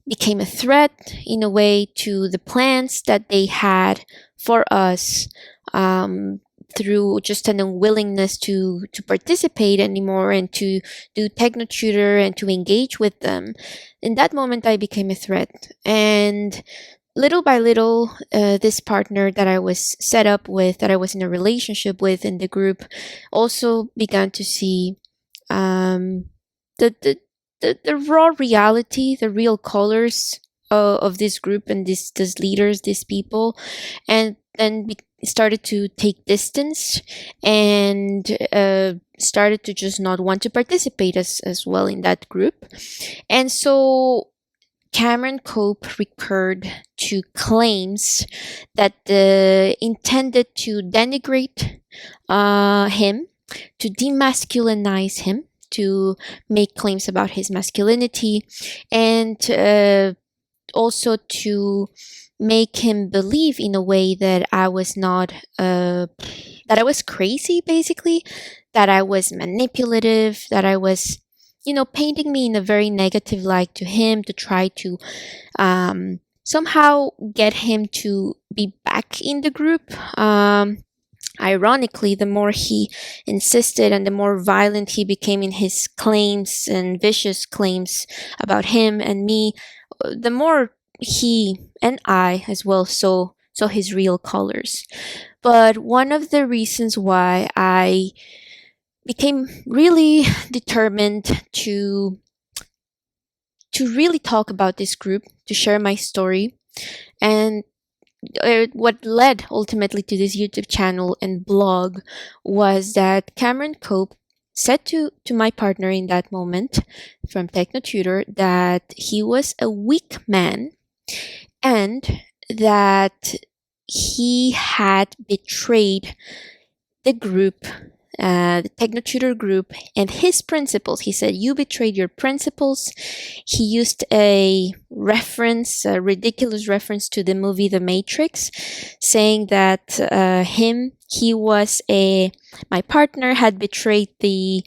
became a threat in a way to the plans that they had for us, through just an unwillingness to participate anymore and to do TechnoTutor and to engage with them. In that moment, I became a threat. And little by little, this partner that I was set up with, that I was in a relationship with in the group, also began to see um, the, the the raw reality, the real colors of this group and these leaders, these people, and then started to take distance, and started to just not want to participate as well in that group. And so Cameron Cope recurred to claims that intended to denigrate him, to demasculinize him, to make claims about his masculinity, and also to make him believe in a way that I was not, that I was crazy, basically, that I was manipulative, that I was, painting me in a very negative light to him, to try to somehow get him to be back in the group. Ironically, the more he insisted and the more violent he became in his claims and vicious claims about him and me, the more he and I as well saw his real colors. But one of the reasons why I became really determined to really talk about this group, to share my story, and what led ultimately to this YouTube channel and blog, was that Cameron Cope said to my partner in that moment from TechnoTutor that he was a weak man, and that he had betrayed the group, the TechnoTutor group and his principles. He said, "You betrayed your principles." He used a reference, a ridiculous reference to the movie The Matrix, saying that he was my partner had betrayed the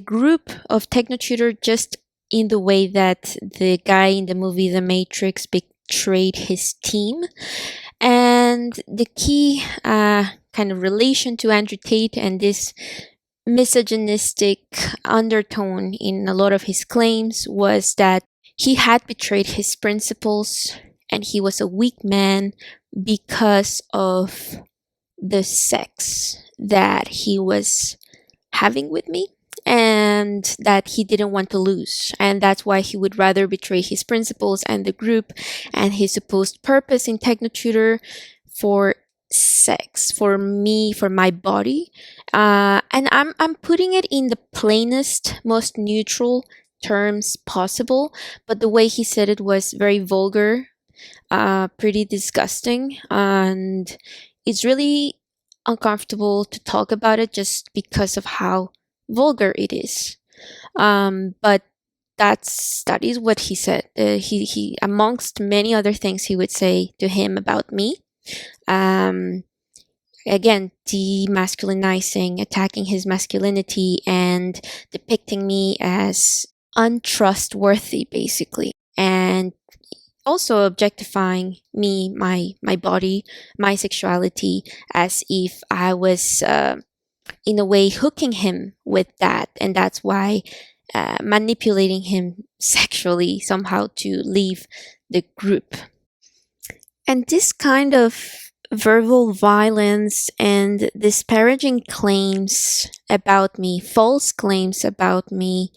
group of TechnoTutor just in the way that the guy in the movie The Matrix betrayed his team. And the key kind of relation to Andrew Tate and this misogynistic undertone in a lot of his claims was that he had betrayed his principles and he was a weak man because of the sex that he was having with me, and that he didn't want to lose, and that's why he would rather betray his principles and the group and his supposed purpose in TechnoTutor for sex, for me, for my body. And I'm putting it in the plainest, most neutral terms possible, but the way he said it was very vulgar, pretty disgusting, and it's really uncomfortable to talk about it just because of how vulgar it is. But that is what he said. He amongst many other things he would say to him about me. Um, Again, demasculinizing, attacking his masculinity, and depicting me as untrustworthy, basically, and also objectifying me, my body, my sexuality, as if I was in a way hooking him with that, and that's why manipulating him sexually somehow to leave the group. And this kind of verbal violence and disparaging claims about me, false claims about me,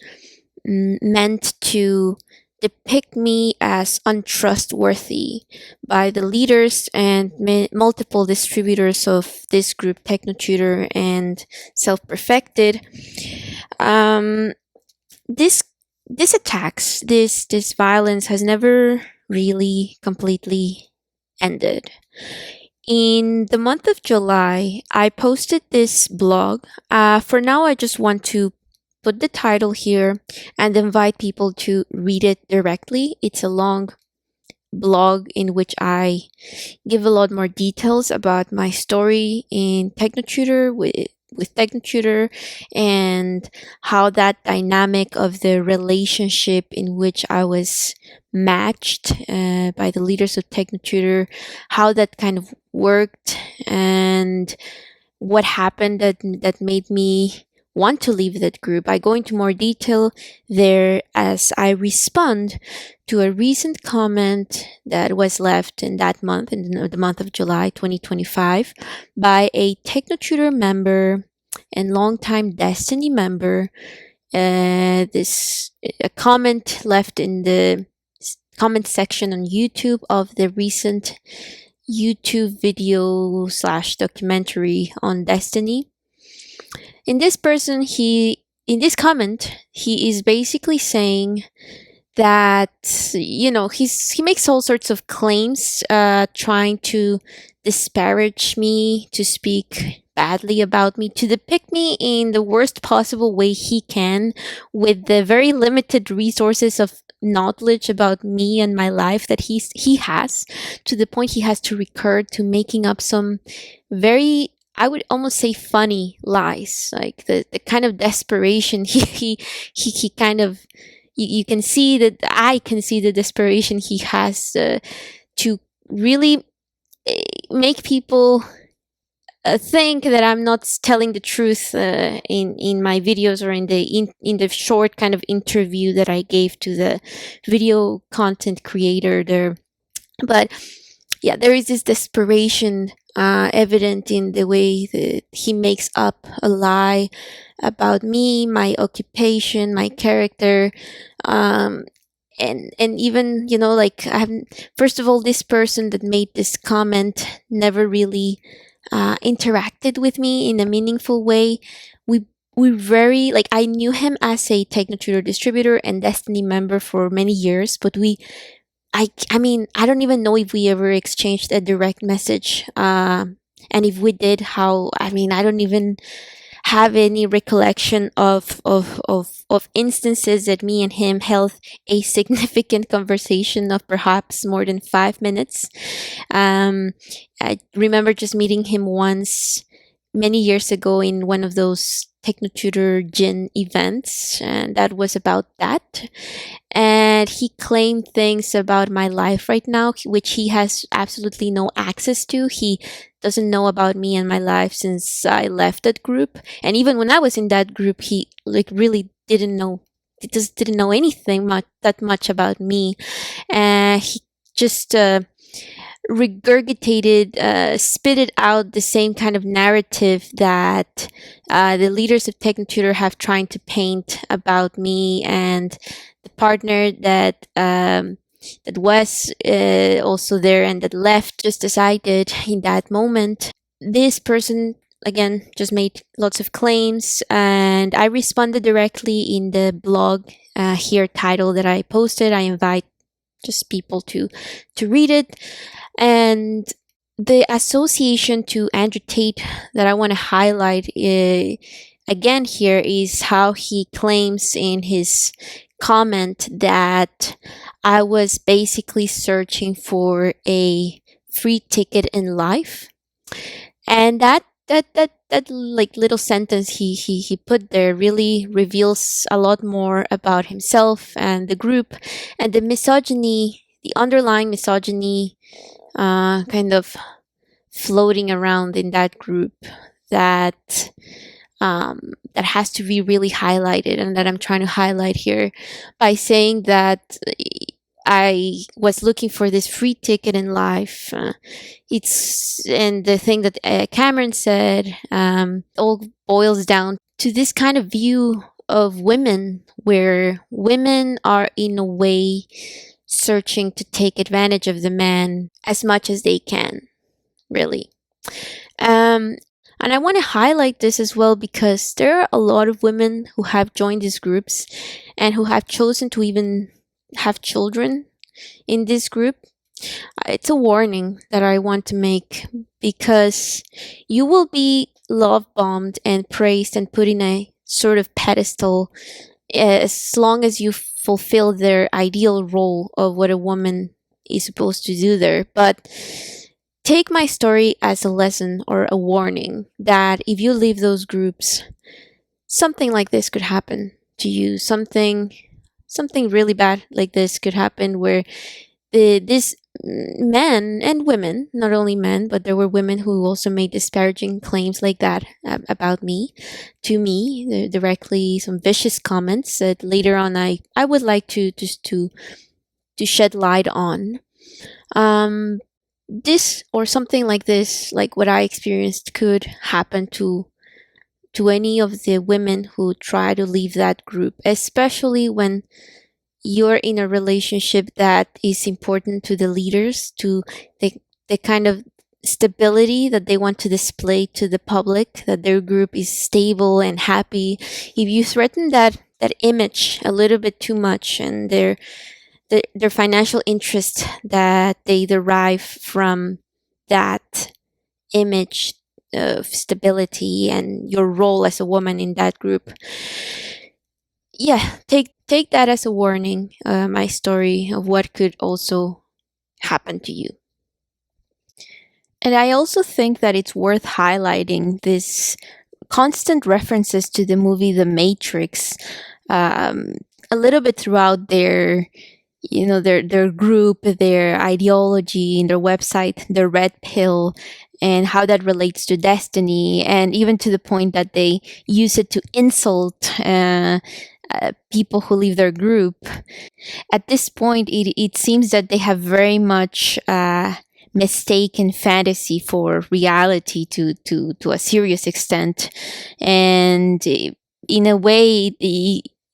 meant to depict me as untrustworthy by the leaders and multiple distributors of this group, TechnoTutor and Self-Perfected. This attacks, this violence has never really completely ended. In the month of July, I posted this blog. For now, I just want to put the title here and invite people to read it directly. It's a long blog in which I give a lot more details about my story in TechnoTutor with TechnoTutor, and how that dynamic of the relationship in which I was matched by the leaders of TechnoTutor, how that kind of worked, and what happened that made me want to leave that group. I go into more detail there as I respond to a recent comment that was left in that month, in the month of July 2025, by a TechnoTutor member and longtime Desteni member. This a comment left in the comment section on YouTube of the recent YouTube video / documentary on Desteni. In this comment, he is basically saying that, he makes all sorts of claims, trying to disparage me, to speak badly about me, to depict me in the worst possible way he can, with the very limited resources of knowledge about me and my life that he has, to the point he has to recur to making up some very, I would almost say, funny lies, like the kind of desperation he kind of, you can see that, I can see the desperation he has to really make people think that I'm not telling the truth in my videos, or in the short kind of interview that I gave to the video content creator there. But yeah, there is this desperation evident in the way that he makes up a lie about me, my occupation, my character, and even, like, first of all, this person that made this comment never really interacted with me in a meaningful way. We very, like, I knew him as a TechnoTutor distributor and Desteni member for many years, but I mean, I don't even know if we ever exchanged a direct message. And if we did, how, I mean, I don't even, have any recollection of instances that me and him held a significant conversation of perhaps more than 5 minutes. Um, I remember just meeting him once many years ago in one of those TechnoTutor Gin events, and that was about that. And he claimed things about my life right now, which he has absolutely no access to. He doesn't know about me and my life since I left that group. And even when I was in that group, he like really didn't know. He just didn't know anything that much about me. And he just regurgitated, spitted out the same kind of narrative that the leaders of TechnoTutor have tried to paint about me and the partner that was also there and that left just as I did in that moment. This person again just made lots of claims, and I responded directly in the blog here title that I posted. I invite just people to read it. And the association to Andrew Tate that I want to highlight again here is how he claims in his comment that I was basically searching for a free ticket in life. And that like little sentence he put there really reveals a lot more about himself and the group, and the misogyny, the underlying misogyny kind of floating around in that group that that has to be really highlighted, and that I'm trying to highlight here by saying that I was looking for this free ticket in life. It's and the thing that Cameron said all boils down to this kind of view of women, where women are in a way searching to take advantage of the man as much as they can, really. And I want to highlight this as well because there are a lot of women who have joined these groups and who have chosen to even have children in this group. It's a warning that I want to make, because you will be love bombed and praised and put in a sort of pedestal as long as you fulfill their ideal role of what a woman is supposed to do there. But take my story as a lesson or a warning that if you leave those groups, something like this could happen to you. Something really bad like this could happen, where this men and women, not only men, but there were women who also made disparaging claims like that about me, to me directly, some vicious comments that later on I would like to just to shed light on. This or something like this, like what I experienced, could happen to any of the women who try to leave that group, especially when you're in a relationship that is important to the leaders, to the kind of stability that they want to display to the public, that their group is stable and happy. If you threaten that image a little bit too much, and their financial interest that they derive from that image of stability and your role as a woman in that group, yeah, take that as a warning. My story of what could also happen to you. And I also think that it's worth highlighting this constant references to the movie The Matrix, a little bit throughout their their group, their ideology, and their website, their red pill, and how that relates to Desteni, and even to the point that they use it to insult people who leave their group. At this point, it seems that they have very much mistaken fantasy for reality to a serious extent. And in a way,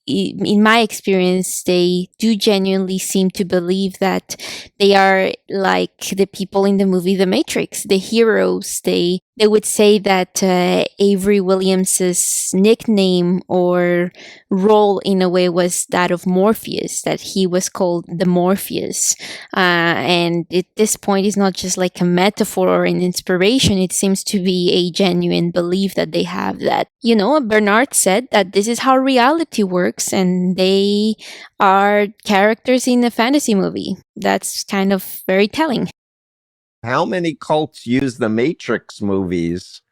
in my experience, they do genuinely seem to believe that they are like the people in the movie The Matrix, the heroes. They They would say that Avery Williams's nickname or role in a way was that of Morpheus, that he was called the Morpheus. And at this point, it's not just like a metaphor or an inspiration. It seems to be a genuine belief that they have that, Bernard said that this is how reality works and they are characters in a fantasy movie. That's kind of very telling. How many cults use the Matrix movies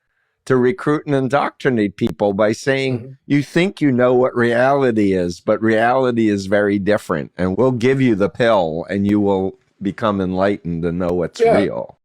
to recruit and indoctrinate people by saying, you think you know what reality is, but reality is very different. And we'll give you the pill and you will become enlightened and know what's real.